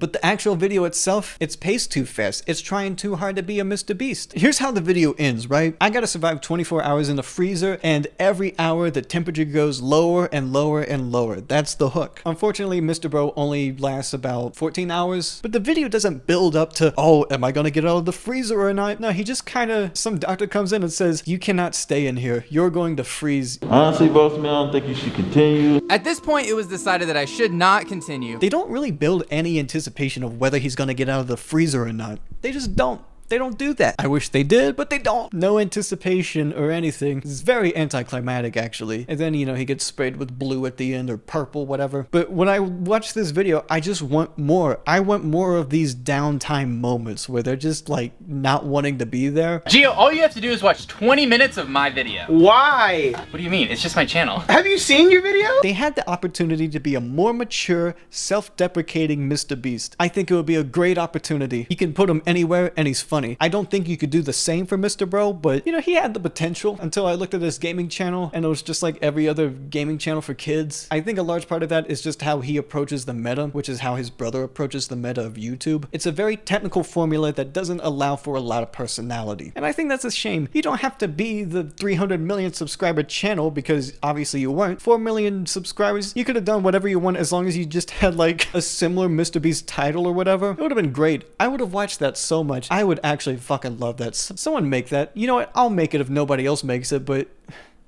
But the actual video itself, it's paced too fast. It's trying too hard to be a MrBeast. Here's how the video ends, right? I gotta survive 24 hours in the freezer, and every hour the temperature goes lower and lower and lower. That's the hook. Unfortunately, Mr. Bro only lasts about 14 hours, but the video doesn't build up to, oh, am I gonna get out of the freezer or not? No, he just kinda, some doctor comes in and says, you cannot stay in here. You're going to freeze. Honestly, boss man, I don't think you should continue. At this point, it was decided that I should not continue. They don't really build any anticipation of whether he's gonna get out of the freezer or not. They just don't. They don't do that. I wish they did, but they don't. No anticipation or anything. It's very anticlimactic, actually. And then, you know, he gets sprayed with blue at the end or purple, whatever. But when I watch this video, I just want more. I want more of these downtime moments where they're just, like, not wanting to be there. Gio, all you have to do is watch 20 minutes of my video. Why? What do you mean? It's just my channel. Have you seen your video? They had the opportunity to be a more mature, self-deprecating MrBeast. I think it would be a great opportunity. You can put him anywhere and he's funny. I don't think you could do the same for Mr. Bro, but you know, he had the potential until I looked at his gaming channel and it was just like every other gaming channel for kids. I think a large part of that is just how he approaches the meta, which is how his brother approaches the meta of YouTube. It's a very technical formula that doesn't allow for a lot of personality. And I think that's a shame. You don't have to be the 300 million subscriber channel because obviously you weren't. 4 million subscribers, you could have done whatever you want as long as you just had like a similar MrBeast title or whatever. It would have been great. I would have watched that so much. I would actually fucking love that. Someone make that. You know what? I'll make it if nobody else makes it, but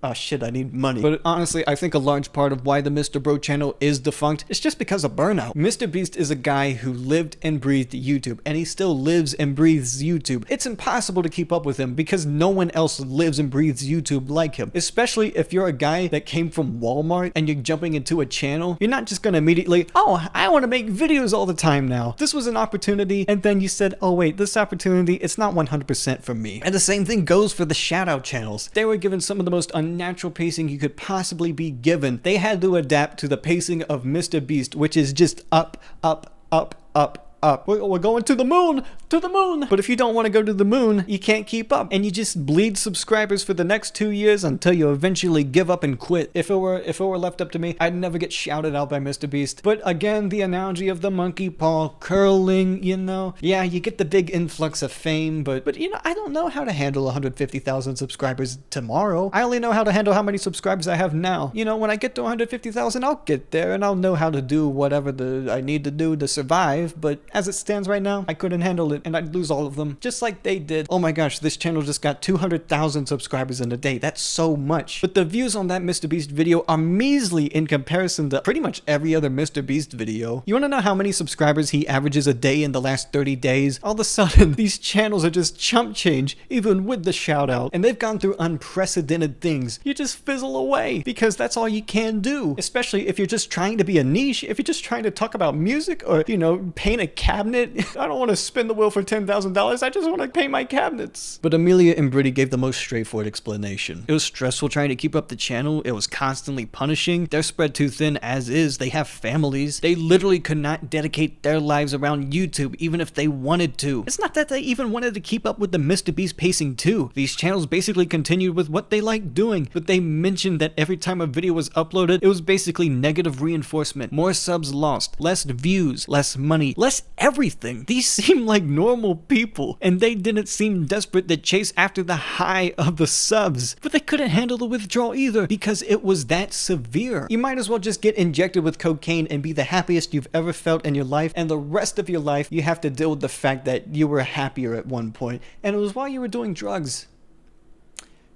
oh shit, I need money. But honestly, I think a large part of why the Mr. Bro channel is defunct is just because of burnout. MrBeast is a guy who lived and breathed YouTube, and he still lives and breathes YouTube. It's impossible to keep up with him because no one else lives and breathes YouTube like him. Especially if you're a guy that came from Walmart and you're jumping into a channel, you're not just gonna immediately, oh, I want to make videos all the time now. This was an opportunity, and then you said, oh wait, this opportunity, it's not 100% for me. And the same thing goes for the shoutout channels. They were given some of the most unnatural pacing you could possibly be given. They had to adapt to the pacing of MrBeast, which is just up, up, up, up, up. We're going to the moon, to the moon. But if you don't want to go to the moon, you can't keep up, and you just bleed subscribers for the next 2 years until you eventually give up and quit. If it were left up to me, I'd never get shouted out by MrBeast. But again, the analogy of the monkey paw curling, you know, yeah, you get the big influx of fame, but you know, I don't know how to handle 150,000 subscribers tomorrow. I only know how to handle how many subscribers I have now. You know, when I get to 150,000, I'll get there and I'll know how to do whatever I need to do to survive. But as it stands right now, I couldn't handle it and I'd lose all of them, just like they did. Oh my gosh, this channel just got 200,000 subscribers in a day. That's so much. But the views on that MrBeast video are measly in comparison to pretty much every other MrBeast video. You want to know how many subscribers he averages a day in the last 30 days? All of a sudden, these channels are just chump change, even with the shout out. And they've gone through unprecedented things. You just fizzle away because that's all you can do. Especially if you're just trying to be a niche, if you're just trying to talk about music or, you know, paint a cabinet. I don't want to spin the wheel for $10,000. I just want to paint my cabinets. But Amelia and Brittany gave the most straightforward explanation. It was stressful trying to keep up the channel. It was constantly punishing. They're spread too thin as is. They have families. They literally could not dedicate their lives around YouTube even if they wanted to. It's not that they even wanted to keep up with the MrBeast pacing too. These channels basically continued with what they liked doing, but they mentioned that every time a video was uploaded, it was basically negative reinforcement. More subs lost, less views, less money, less everything. These seem like normal people, and they didn't seem desperate to chase after the high of the subs. But they couldn't handle the withdrawal either because it was that severe. You might as well just get injected with cocaine and be the happiest you've ever felt in your life, and the rest of your life you have to deal with the fact that you were happier at one point, and it was while you were doing drugs.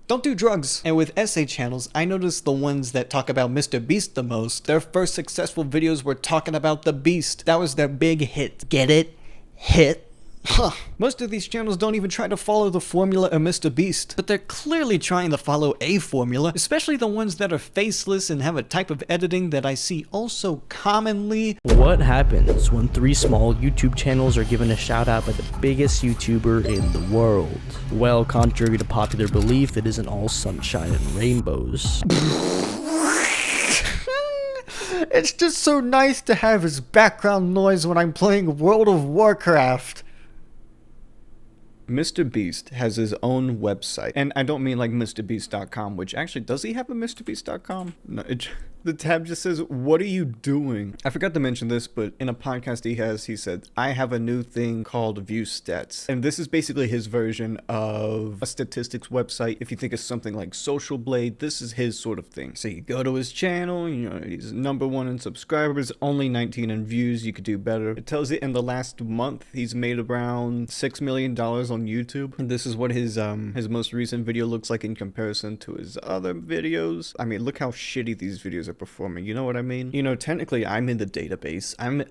Don't do drugs. And with essay channels, I noticed the ones that talk about MrBeast the most, their first successful videos were talking about the Beast. That was their big hit. Get it? Hit? Most of these channels don't even try to follow the formula of MrBeast, but they're clearly trying to follow a formula, especially the ones that are faceless and have a type of editing that I see also commonly. What happens when 3 small YouTube channels are given a shout out by the biggest YouTuber in the world? Well, contrary to popular belief, it isn't all sunshine and rainbows. It's just so nice to have his background noise when I'm playing World of Warcraft. MrBeast has his own website, and I don't mean like MrBeast.com, which actually, does he have a MrBeast.com? No, the tab just says, what are you doing? I forgot to mention this, but in a podcast he said, I have a new thing called View Stats. And this is basically his version of a statistics website. If you think of something like Social Blade, this is his sort of thing. So you go to his channel, you know, he's #1 in subscribers, only 19 in views, you could do better. It tells you in the last month, he's made around $6 million on YouTube. And this is what his most recent video looks like in comparison to his other videos. I mean, look how shitty these videos are performing, you know what I mean? You know, technically I'm in the database. I'm in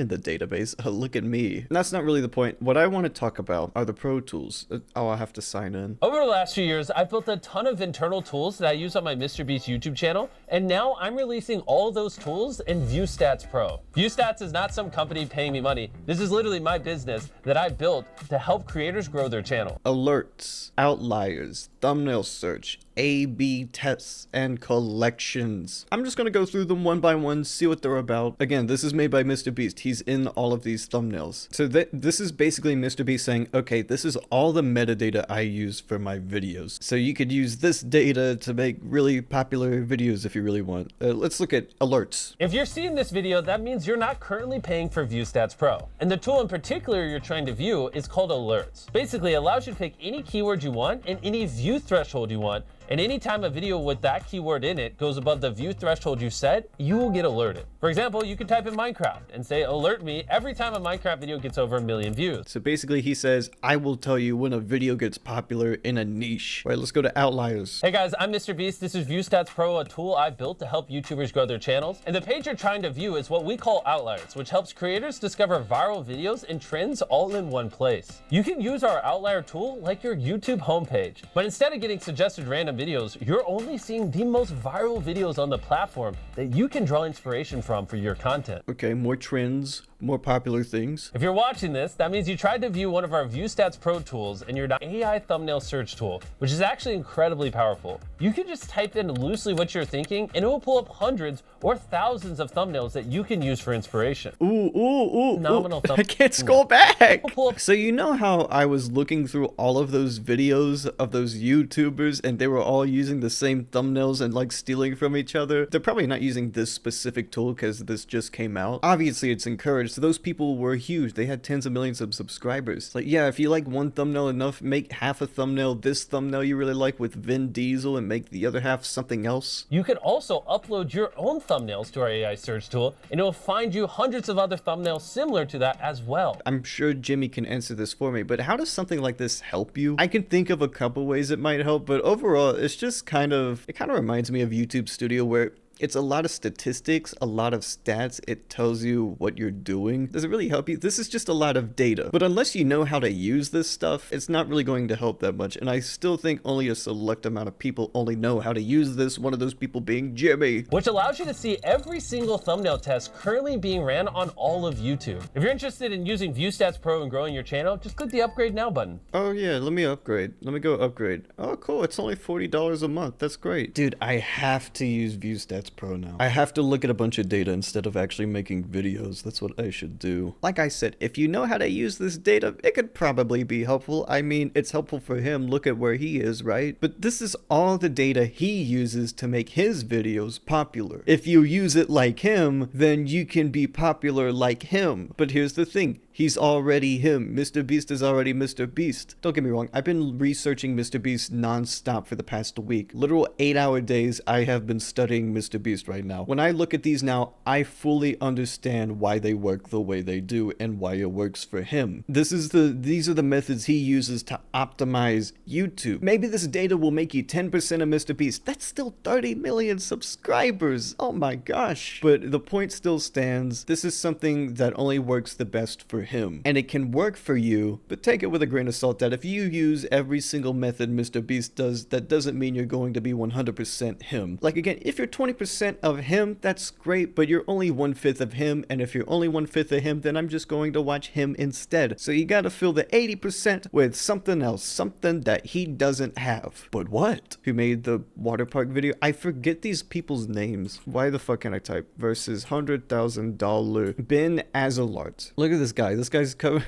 the database. Look at me. And that's not really the point. What I want to talk about are the pro tools. Oh, I'll have to sign in. Over the last few years, I've built a ton of internal tools that I use on my MrBeast YouTube channel, and now I'm releasing all of those tools in View Stats Pro. View Stats is not some company paying me money. This is literally my business that I built to help creators grow their channel. Alerts, outliers, thumbnail search, A/B tests, and collections. I'm just gonna go through them one by one, see what they're about. Again, this is made by MrBeast. He's in all of these thumbnails. So this is basically MrBeast saying, okay, this is all the metadata I use for my videos. So you could use this data to make really popular videos if you really want. Let's look at alerts. If you're seeing this video, that means you're not currently paying for View Stats Pro. And the tool in particular you're trying to view is called alerts. Basically, it allows you to pick any keyword you want and any view threshold you want. And anytime a video with that keyword in it goes above the view threshold you set, you will get alerted. For example, you can type in Minecraft and say, alert me every time a Minecraft video gets over 1 million views. So basically he says, I will tell you when a video gets popular in a niche. All right, let's go to outliers. Hey guys, I'm MrBeast. This is View Stats Pro, a tool I built to help YouTubers grow their channels. And the page you're trying to view is what we call outliers, which helps creators discover viral videos and trends all in one place. You can use our outlier tool like your YouTube homepage, but instead of getting suggested random videos, you're only seeing the most viral videos on the platform that you can draw inspiration from for your content. Okay, more trends, more popular things. If you're watching this, that means you tried to view one of our View Stats Pro tools and your AI thumbnail search tool, which is actually incredibly powerful. You can just type in loosely what you're thinking and it will pull up hundreds or thousands of thumbnails that you can use for inspiration. Ooh. Phenomenal I can't scroll back. So you know how I was looking through all of those videos of those YouTubers and they were all using the same thumbnails and like stealing from each other? They're probably not using this specific tool because this just came out. Obviously it's encouraged. So those people were huge. They had tens of millions of subscribers. Like, yeah, if you like one thumbnail enough, make half a thumbnail this thumbnail you really like with Vin Diesel and make the other half something else. You can also upload your own thumbnails to our AI search tool and it will find you hundreds of other thumbnails similar to that as well. I'm sure Jimmy can answer this for me, but how does something like this help you? I can think of a couple ways it might help, but overall it's just it kind of reminds me of YouTube Studio, where it's a lot of statistics, a lot of stats. It tells you what you're doing. Does it really help you? This is just a lot of data. But unless you know how to use this stuff, it's not really going to help that much. And I still think only a select amount of people only know how to use this, one of those people being Jimmy. Which allows you to see every single thumbnail test currently being ran on all of YouTube. If you're interested in using View Stats Pro and growing your channel, just click the Upgrade Now button. Oh yeah, let me upgrade. Let me go upgrade. Oh cool, it's only $40 a month. That's great. Dude, I have to use View Stats Pro now. I have to look at a bunch of data instead of actually making videos. That's what I should do. Like I said, if you know how to use this data, it could probably be helpful. I mean, it's helpful for him. Look at where he is, right? But this is all the data he uses to make his videos popular. If you use it like him, then you can be popular like him. But here's the thing. He's already him. MrBeast is already MrBeast. Don't get me wrong, I've been researching MrBeast non-stop for the past week. Literal 8-hour days I have been studying MrBeast right now. When I look at these now, I fully understand why they work the way they do and why it works for him. These are the methods he uses to optimize YouTube. Maybe this data will make you 10% of MrBeast. That's still 30 million subscribers. Oh my gosh. But the point still stands. This is something that only works the best for him. And it can work for you, but take it with a grain of salt that if you use every single method MrBeast does, that doesn't mean you're going to be 100% him. Like again, if you're 20% of him, that's great, but you're only 1/5 of him, and if you're only 1/5 of him, then I'm just going to watch him instead. So you gotta fill the 80% with something else, something that he doesn't have. But what? Who made the water park video? I forget these people's names. Why the fuck can I type? Versus $100,000 Ben Azalart. Look at this guy. This guy's covered.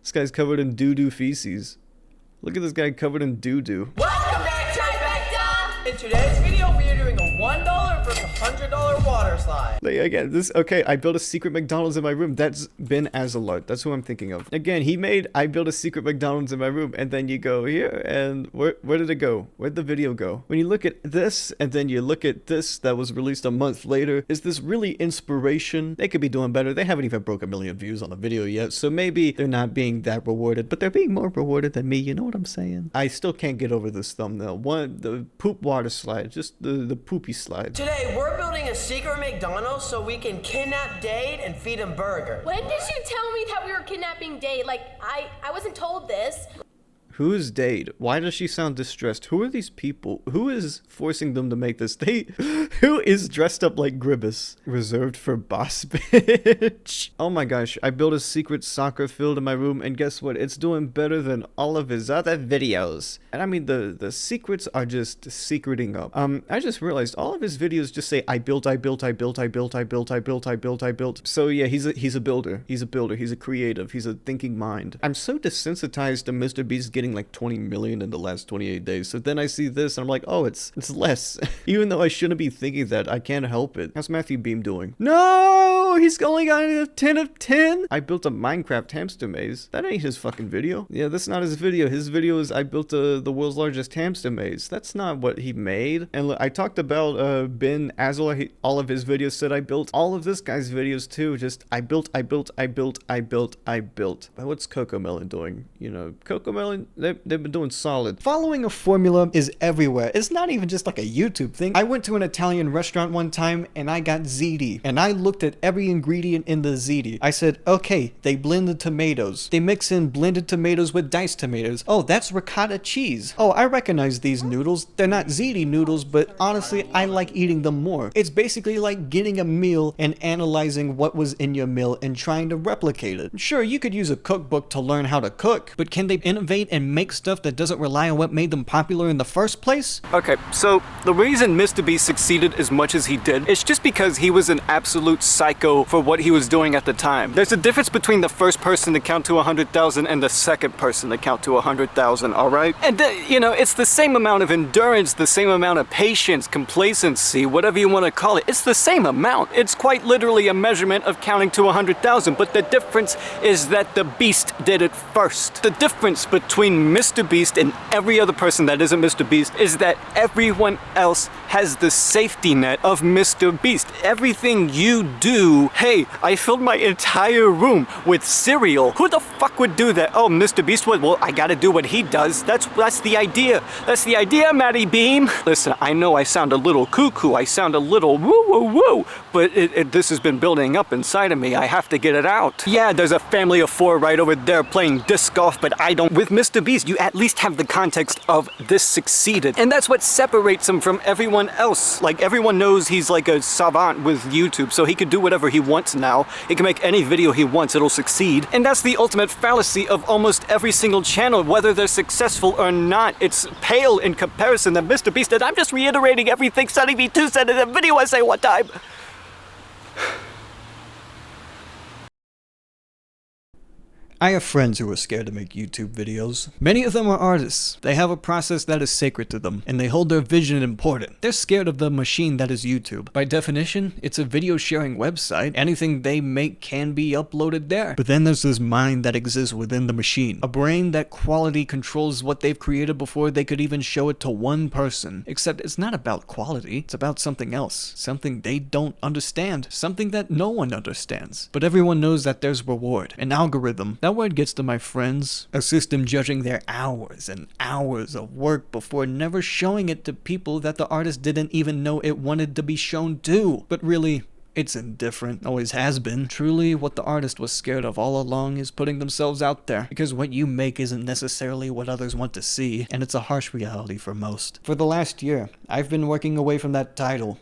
This guy's covered in doo-doo feces. Look at this guy covered in doo-doo. Welcome to Trifecta! In today's video, we are doing a $1 versus $100 water slide. Like, again, this, okay, I built a secret McDonald's in my room. That's Ben Azalart. That's who I'm thinking of. Again, he made, I built a secret McDonald's in my room, and then you go here, and where did it go? Where'd the video go? When you look at this, and then you look at this that was released a month later, is this really inspiration? They could be doing better. They haven't even broke 1 million views on the video yet, so maybe they're not being that rewarded, but they're being more rewarded than me, you know what I'm saying? I still can't get over this thumbnail. The poop water slide, just the poopy slide. Today, we're building a secret McDonald's so we can kidnap Dade and feed him burger. When did you tell me that we were kidnapping Dade? Like, I wasn't told this. Who is Dade? Why does she sound distressed? Who are these people? Who is forcing them to make this? Who is dressed up like Gribbus? Reserved for boss bitch. Oh my gosh, I built a secret soccer field in my room, and guess what? It's doing better than all of his other videos. And I mean, the secrets are just secreting up. I just realized all of his videos just say, I built. So yeah, he's a builder. He's a builder. He's a creative. He's a thinking mind. I'm so desensitized to MrBeast getting like 20 million in the last 28 days. So then I see this and I'm like, oh, it's less. Even though I shouldn't be thinking that, I can't help it. How's Matthew Beam doing? No, he's only got a 10 of 10. I built a Minecraft hamster maze. That ain't his fucking video. Yeah, that's not his video. His video is I built the world's largest hamster maze. That's not what he made. And look, I talked about Ben Azalart. All of his videos said I built. All of this guy's videos too. Just I built. But what's Cocomelon doing? You know, Cocomelon, they've been doing solid. Following a formula is everywhere. It's not even just like a YouTube thing. I went to an Italian restaurant one time and I got ziti. And I looked at every ingredient in the ziti. I said, okay, they blend the tomatoes. They mix in blended tomatoes with diced tomatoes. Oh, that's ricotta cheese. Oh, I recognize these noodles. They're not ziti noodles, but honestly, I like eating them more. It's basically like getting a meal and analyzing what was in your meal and trying to replicate it. Sure, you could use a cookbook to learn how to cook, but can they innovate and make stuff that doesn't rely on what made them popular in the first place? Okay, so the reason MrBeast succeeded as much as he did, it's just because he was an absolute psycho for what he was doing at the time. There's a difference between the first person to count to 100,000 and the second person to count to 100,000, alright? And you know, it's the same amount of endurance, the same amount of patience, complacency, whatever you want to call it. It's the same amount. It's quite literally a measurement of counting to 100,000, but the difference is that the beast did it first. The difference between MrBeast and every other person that isn't MrBeast is that everyone else has the safety net of MrBeast. Everything you do, hey, I filled my entire room with cereal. Who the fuck would do that? Oh, MrBeast would. Well, I gotta do what he does. That's the idea. That's the idea, Matty Beam. Listen, I know I sound a little cuckoo. I sound a little woo-woo-woo, but this has been building up inside of me. I have to get it out. Yeah, there's a family of 4 right over there playing disc golf, but I don't. With MrBeast, you at least have the context of this succeeded. And that's what separates him from everyone else. Like, everyone knows he's like a savant with YouTube, so he could do whatever he wants now. He can make any video he wants, it'll succeed. And that's the ultimate fallacy of almost every single channel, whether they're successful or not. It's pale in comparison to MrBeast, and I'm just reiterating everything Sunny V2 said in the video I say one time. I have friends who are scared to make YouTube videos. Many of them are artists. They have a process that is sacred to them, and they hold their vision important. They're scared of the machine that is YouTube. By definition, it's a video sharing website. Anything they make can be uploaded there. But then there's this mind that exists within the machine. A brain that quality controls what they've created before they could even show it to one person. Except it's not about quality, it's about something else. Something they don't understand. Something that no one understands. But everyone knows that there's reward. An algorithm. That word gets to my friends. A system judging their hours and hours of work before never showing it to people that the artist didn't even know it wanted to be shown to. But really, It's indifferent, always has been. Truly, what the artist was scared of all along is putting themselves out there, because what you make isn't necessarily what others want to see, and it's a harsh reality for most. For the last year, I've been working away from that title.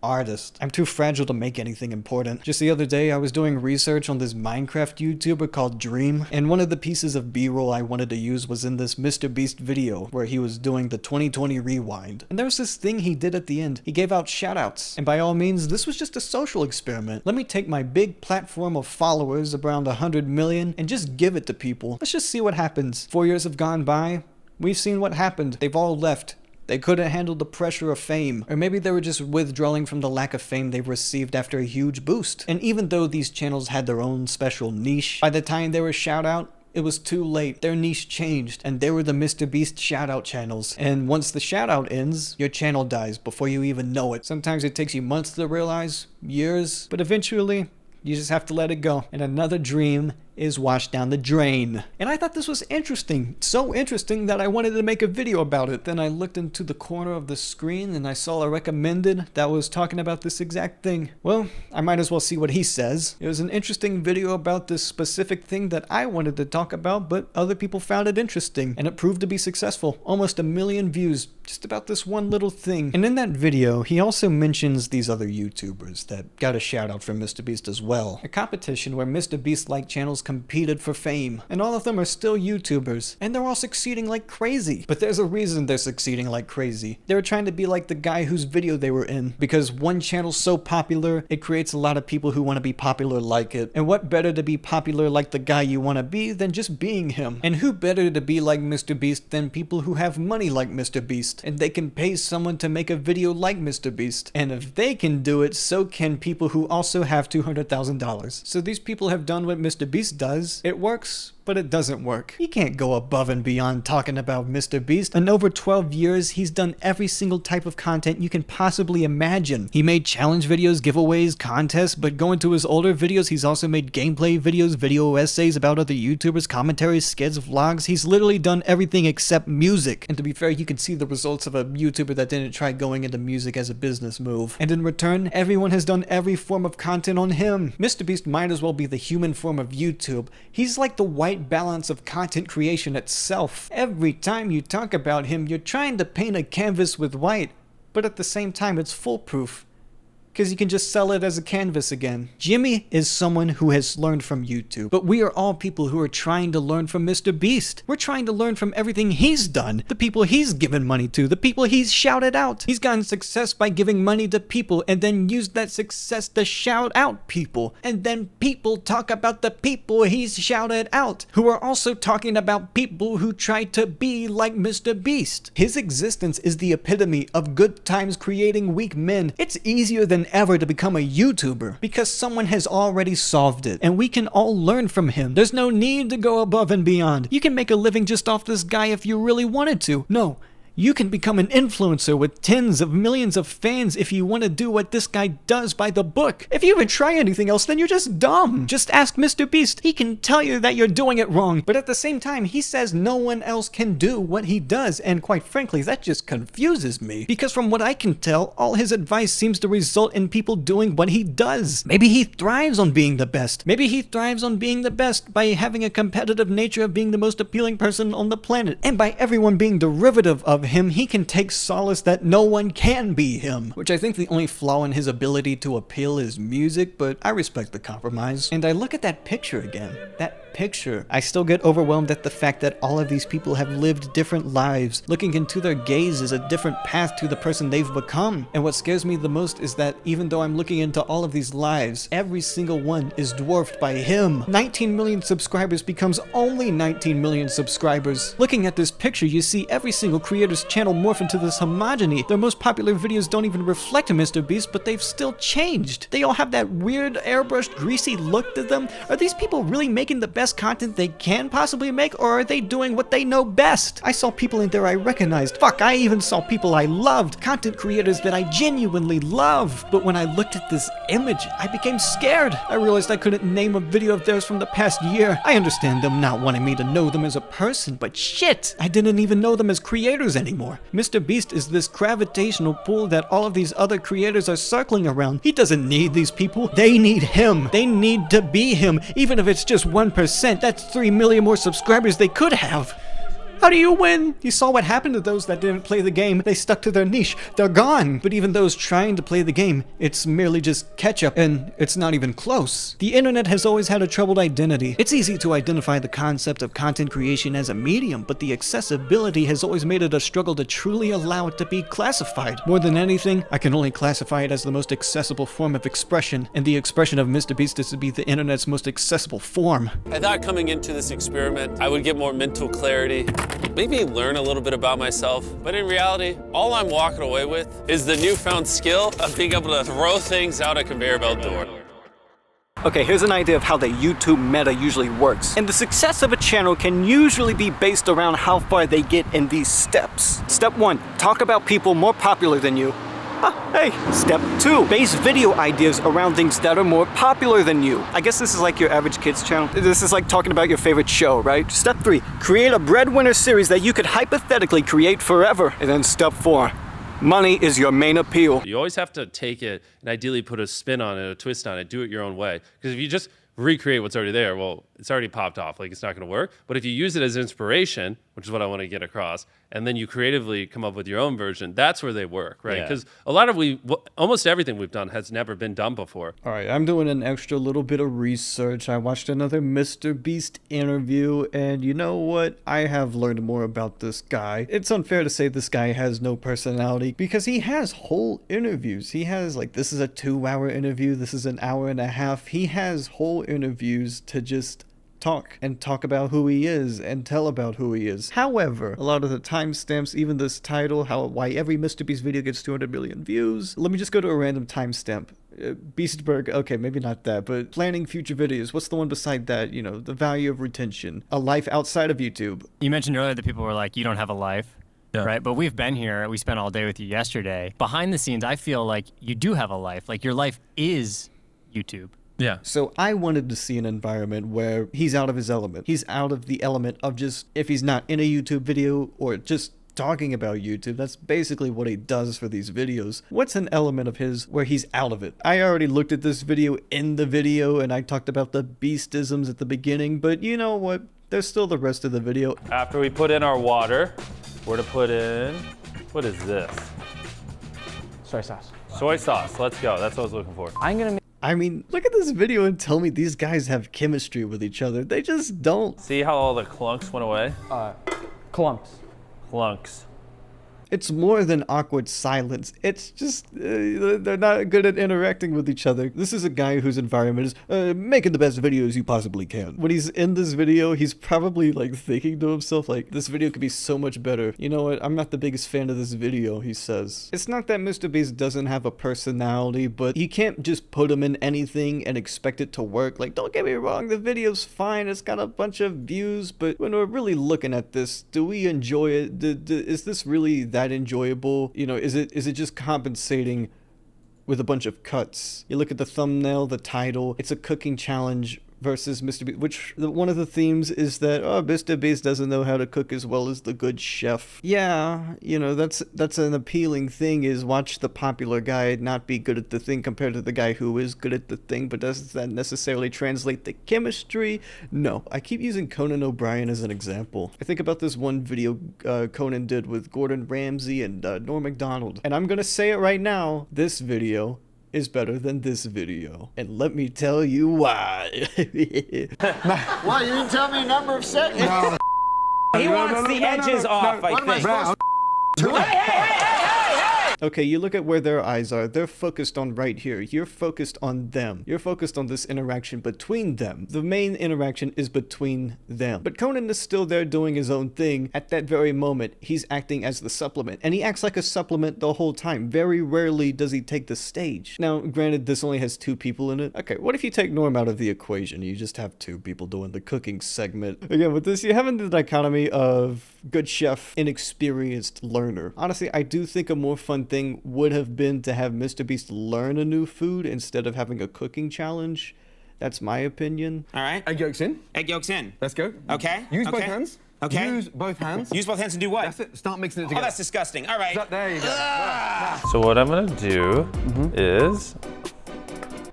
Artist. I'm too fragile to make anything important. Just the other day, I was doing research on this Minecraft YouTuber called Dream, and one of the pieces of B-roll I wanted to use was in this MrBeast video where he was doing the 2020 rewind. And there was this thing he did at the end. He gave out shoutouts. And by all means, this was just a social experiment. Let me take my big platform of followers, around 100 million, and just give it to people. Let's just see what happens. 4 years have gone by. We've seen what happened. They've all left. They couldn't handle the pressure of fame, or maybe they were just withdrawing from the lack of fame they received after a huge boost. And even though these channels had their own special niche, by the time they were shout out, it was too late. Their niche changed, and they were the MrBeast shoutout channels. And once the shoutout ends, your channel dies before you even know it. Sometimes it takes you months to realize, years, but eventually, you just have to let it go. And another dream is washed down the drain. And I thought this was interesting. So interesting that I wanted to make a video about it. Then I looked into the corner of the screen and I saw a recommended that was talking about this exact thing. Well, I might as well see what he says. It was an interesting video about this specific thing that I wanted to talk about, but other people found it interesting. And it proved to be successful. Almost 1 million views just about this one little thing. And in that video, he also mentions these other YouTubers that got a shout out from MrBeast as well. A competition where MrBeast-like channels competed for fame, and all of them are still YouTubers, and they're all succeeding like crazy. But there's a reason they're succeeding like crazy. They were trying to be like the guy whose video they were in, because one channel's so popular, it creates a lot of people who want to be popular like it. And what better to be popular like the guy you want to be than just being him? And who better to be like MrBeast than people who have money like MrBeast, and they can pay someone to make a video like MrBeast. And if they can do it, so can people who also have $200,000. So these people have done what MrBeast does. It works, but it doesn't work. You can't go above and beyond talking about MrBeast. In over 12 years, he's done every single type of content you can possibly imagine. He made challenge videos, giveaways, contests, but going to his older videos, he's also made gameplay videos, video essays about other YouTubers, commentaries, skits, vlogs. He's literally done everything except music. And to be fair, you can see the results of a YouTuber that didn't try going into music as a business move. And in return, everyone has done every form of content on him. MrBeast might as well be the human form of YouTube. He's like the white balance of content creation itself. Every time you talk about him, you're trying to paint a canvas with white, but at the same time it's foolproof, because you can just sell it as a canvas again. Jimmy is someone who has learned from YouTube, but we are all people who are trying to learn from MrBeast. We're trying to learn from everything he's done, the people he's given money to, the people he's shouted out. He's gotten success by giving money to people and then used that success to shout out people. And then people talk about the people he's shouted out, who are also talking about people who try to be like MrBeast. His existence is the epitome of good times creating weak men. It's easier than ever to become a YouTuber because someone has already solved it, and we can all learn from him. There's no need to go above and beyond. You can make a living just off this guy if you really wanted to. No. You can become an influencer with tens of millions of fans if you want to do what this guy does by the book. If you even try anything else, then you're just dumb. Just ask MrBeast. He can tell you that you're doing it wrong, but at the same time, he says no one else can do what he does, and quite frankly, that just confuses me. Because from what I can tell, all his advice seems to result in people doing what he does. Maybe he thrives on being the best. Maybe he thrives on being the best by having a competitive nature of being the most appealing person on the planet, and by everyone being derivative of him, he can take solace that no one can be him. Which I think the only flaw in his ability to appeal is music, but I respect the compromise. And I look at that picture again. That picture. I still get overwhelmed at the fact that all of these people have lived different lives. Looking into their gaze is a different path to the person they've become. And what scares me the most is that even though I'm looking into all of these lives, every single one is dwarfed by him. 19 million subscribers becomes only 19 million subscribers. Looking at this picture, you see every single creator's channel morph into this homogeny. Their most popular videos don't even reflect MrBeast, but they've still changed. They all have that weird, airbrushed, greasy look to them. Are these people really making the best best content they can possibly make, or are they doing what they know best? I saw people in there I recognized. Fuck, I even saw people I loved. Content creators that I genuinely love. But when I looked at this image, I became scared. I realized I couldn't name a video of theirs from the past year. I understand them not wanting me to know them as a person, but shit, I didn't even know them as creators anymore. MrBeast is this gravitational pull that all of these other creators are circling around. He doesn't need these people. They need him. They need to be him. Even if it's just 1%, that's 3 million more subscribers they could have. How do you win? You saw what happened to those that didn't play the game. They stuck to their niche. They're gone. But even those trying to play the game, it's merely just catch-up, and it's not even close. The internet has always had a troubled identity. It's easy to identify the concept of content creation as a medium, but the accessibility has always made it a struggle to truly allow it to be classified. More than anything, I can only classify it as the most accessible form of expression, and the expression of MrBeast is to be the internet's most accessible form. I thought coming into this experiment, I would get more mental clarity, maybe learn a little bit about myself, but in reality, all I'm walking away with is the newfound skill of being able to throw things out a conveyor belt door. Okay, here's an idea of how the YouTube meta usually works. And the success of a channel can usually be based around how far they get in these steps. Step 1, talk about people more popular than you. Hey. Step 2, base video ideas around things that are more popular than you. I guess this is like your average kids channel. This is like talking about your favorite show, right? Step 3, create a breadwinner series that you could hypothetically create forever. And then step 4, money is your main appeal. You always have to take it and ideally put a spin on it, a twist on it, do it your own way. Because if you just recreate what's already there, well, it's already popped off, like it's not gonna work. But if you use it as inspiration, which is what I wanna get across, and then you creatively come up with your own version, that's where they work, right? Because a lot of almost everything we've done has never been done before. All right, I'm doing an extra little bit of research. I watched another MrBeast interview, and you know what? I have learned more about this guy. It's unfair to say this guy has no personality, because he has whole interviews. He has, like, this is a 2-hour interview, this is an hour and a half. He has whole interviews to just talk about who he is and tell about who he is. However, a lot of the timestamps, even this title, why every MrBeast video gets 200 million views. Let me just go to a random timestamp. Beastberg, okay, maybe not that, but planning future videos. What's the one beside that? You know, the value of retention. A life outside of YouTube. You mentioned earlier that people were like, you don't have a life. Yeah. Right? But we've been here. We spent all day with you yesterday. Behind the scenes, I feel like you do have a life. Like your life is YouTube. Yeah. So I wanted to see an environment where he's out of his element. He's out of the element of just, if he's not in a YouTube video or just talking about YouTube, that's basically what he does for these videos. What's an element of his where he's out of it? I already looked at this video in the video and I talked about the beastisms at the beginning, but you know what? There's still the rest of the video. After we put in our water, we're to put in, what is this? Soy sauce. Soy sauce, let's go. That's what I was looking for. I mean, look at this video and tell me these guys have chemistry with each other. They just don't. See how all the clunks went away? Clumps. Clunks. It's more than awkward silence. It's just, they're not good at interacting with each other. This is a guy whose environment is making the best videos you possibly can. When he's in this video, he's probably like thinking to himself, like, this video could be so much better. You know what? I'm not the biggest fan of this video, he says. It's not that MrBeast doesn't have a personality, but you can't just put him in anything and expect it to work. Like, don't get me wrong, the video's fine. It's got a bunch of views, but when we're really looking at this, do we enjoy it? Is this really that enjoyable? You know, is it just compensating with a bunch of cuts? You look at the thumbnail, the title, it's a cooking challenge versus MrBeast, which one of the themes is that, oh, MrBeast doesn't know how to cook as well as the good chef. Yeah, you know, that's an appealing thing, is watch the popular guy not be good at the thing compared to the guy who is good at the thing, but does that necessarily translate to chemistry? No. I keep using Conan O'Brien as an example. I think about this one video Conan did with Gordon Ramsay and Norm Macdonald, and I'm gonna say it right now, this video is better than this video. And let me tell you why. Why, you didn't tell me a number of seconds? No. He wants the edges off, I think. Okay, you look at where their eyes are. They're focused on right here. You're focused on them. You're focused on this interaction between them. The main interaction is between them. But Conan is still there doing his own thing. At that very moment, he's acting as the supplement. And he acts like a supplement the whole time. Very rarely does he take the stage. Now, granted, this only has 2 people in it. Okay, what if you take Norm out of the equation? You just have 2 people doing the cooking segment. Again, with this, you have the dichotomy of good chef, inexperienced learner. Honestly, I do think a more fun thing would have been to have MrBeast learn a new food instead of having a cooking challenge. That's my opinion. All right. Egg yolks in. Egg yolks in. Let's go. Okay. Use both okay. hands. Okay. Use both hands. Use both hands and do what? That's it. Start mixing it Oh, together. that's disgusting. All right. There you go. So what I'm gonna do is,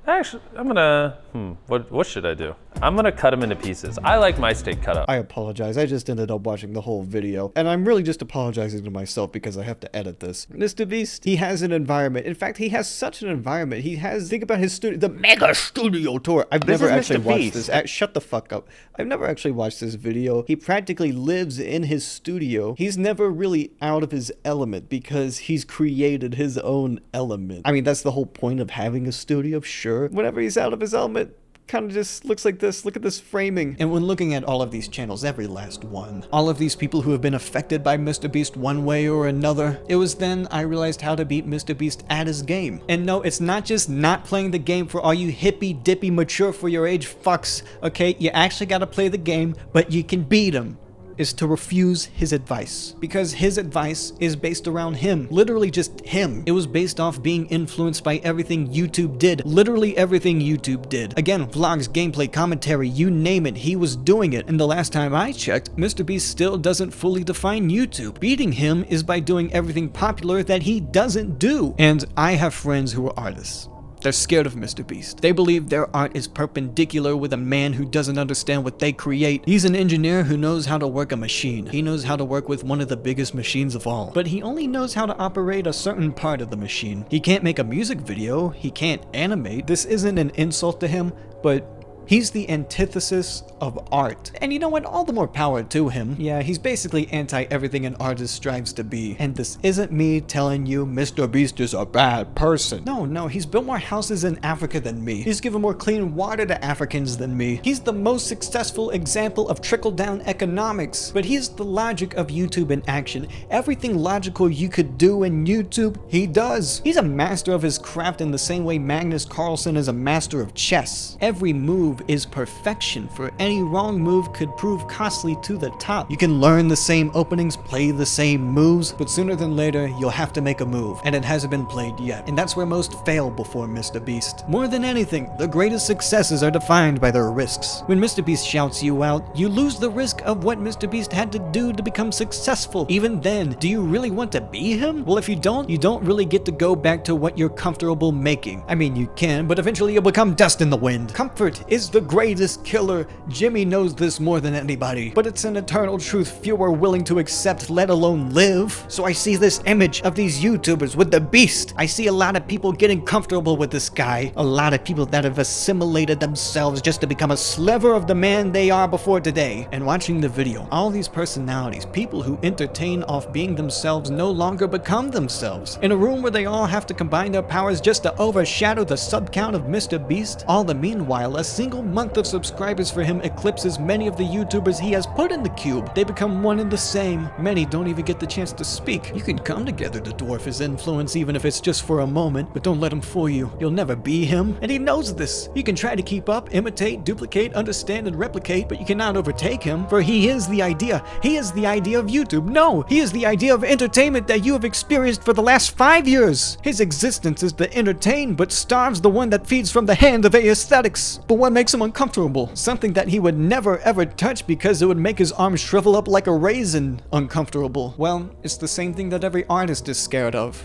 actually, I'm gonna, what should I do? I'm gonna cut them into pieces. I like my steak cut up. I apologize. I just ended up watching the whole video. And I'm really just apologizing to myself because I have to edit this. MrBeast, he has an environment. In fact, he has such an environment. He has, think about his studio, the mega studio tour. I've never actually watched this. Shut the fuck up. I've never actually watched this video. He practically lives in his studio. He's never really out of his element because he's created his own element. I mean, that's the whole point of having a studio, sure. Whenever he's out of his element, kind of just looks like this. Look at this framing. And when looking at all of these channels, every last one, all of these people who have been affected by MrBeast one way or another, it was then I realized how to beat MrBeast at his game. And no, it's not just not playing the game for all you hippy dippy mature for your age fucks, okay? You actually gotta play the game, but you can beat him. Is to refuse his advice. Because his advice is based around him. Literally just him. It was based off being influenced by everything YouTube did. Literally everything YouTube did. Again, vlogs, gameplay, commentary, you name it, he was doing it. And the last time I checked, MrBeast still doesn't fully define YouTube. Beating him is by doing everything popular that he doesn't do. And I have friends who are artists. They're scared of MrBeast. They believe their art is perpendicular with a man who doesn't understand what they create. He's an engineer who knows how to work a machine. He knows how to work with one of the biggest machines of all. But he only knows how to operate a certain part of the machine. He can't make a music video. He can't animate. This isn't an insult to him, but he's the antithesis of art. And you know what? All the more power to him. Yeah, he's basically anti-everything an artist strives to be. And this isn't me telling you MrBeast is a bad person. No, he's built more houses in Africa than me. He's given more clean water to Africans than me. He's the most successful example of trickle-down economics. But he's the logic of YouTube in action. Everything logical you could do in YouTube, he does. He's a master of his craft in the same way Magnus Carlsen is a master of chess. Every move is perfection, for any wrong move could prove costly to the top. You can learn the same openings, play the same moves, but sooner than later you'll have to make a move, and it hasn't been played yet. And that's where most fail before MrBeast. More than anything, the greatest successes are defined by their risks. When MrBeast shouts you out, you lose the risk of what MrBeast had to do to become successful. Even then, do you really want to be him? Well, if you don't really get to go back to what you're comfortable making. I mean, you can, but eventually you'll become dust in the wind. Comfort is the greatest killer. Jimmy knows this more than anybody, but it's an eternal truth few are willing to accept, let alone live. So I see this image of these YouTubers with the beast. I see a lot of people getting comfortable with this guy. A lot of people that have assimilated themselves just to become a sliver of the man they are before today. And watching the video, all these personalities, people who entertain off being themselves no longer become themselves. In a room where they all have to combine their powers just to overshadow the sub count of MrBeast, all the meanwhile, a single month of subscribers for him eclipses many of the YouTubers he has put in the cube. They become one and the same. Many don't even get the chance to speak. You can come together to dwarf his influence even if it's just for a moment, but don't let him fool you. You'll never be him, and he knows this. You can try to keep up, imitate, duplicate, understand, and replicate, but you cannot overtake him, for he is the idea. He is the idea of YouTube. No, he is the idea of entertainment that you have experienced for the last 5 years. His existence is to entertain, but starves the one that feeds from the hand of aesthetics. But what makes him uncomfortable? Something that he would never ever touch because it would make his arms shrivel up like a raisin. Uncomfortable. Well, it's the same thing that every artist is scared of.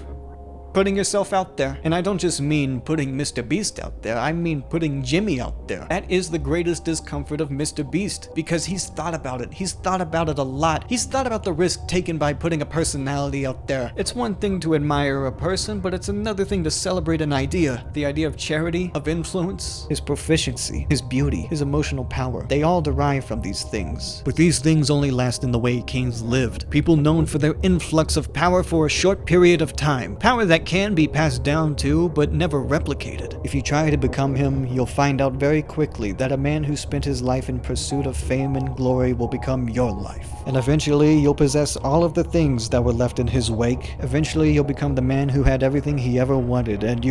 Putting yourself out there. And I don't just mean putting MrBeast out there, I mean putting Jimmy out there. That is the greatest discomfort of MrBeast, because he's thought about it. He's thought about it a lot. He's thought about the risk taken by putting a personality out there. It's one thing to admire a person, but it's another thing to celebrate an idea. The idea of charity, of influence, his proficiency, his beauty, his emotional power. They all derive from these things. But these things only last in the way kings lived. People known for their influx of power for a short period of time. Power that can be passed down to, but never replicated. If you try to become him, you'll find out very quickly that a man who spent his life in pursuit of fame and glory will become your life. And eventually, you'll possess all of the things that were left in his wake. Eventually, you'll become the man who had everything he ever wanted, and you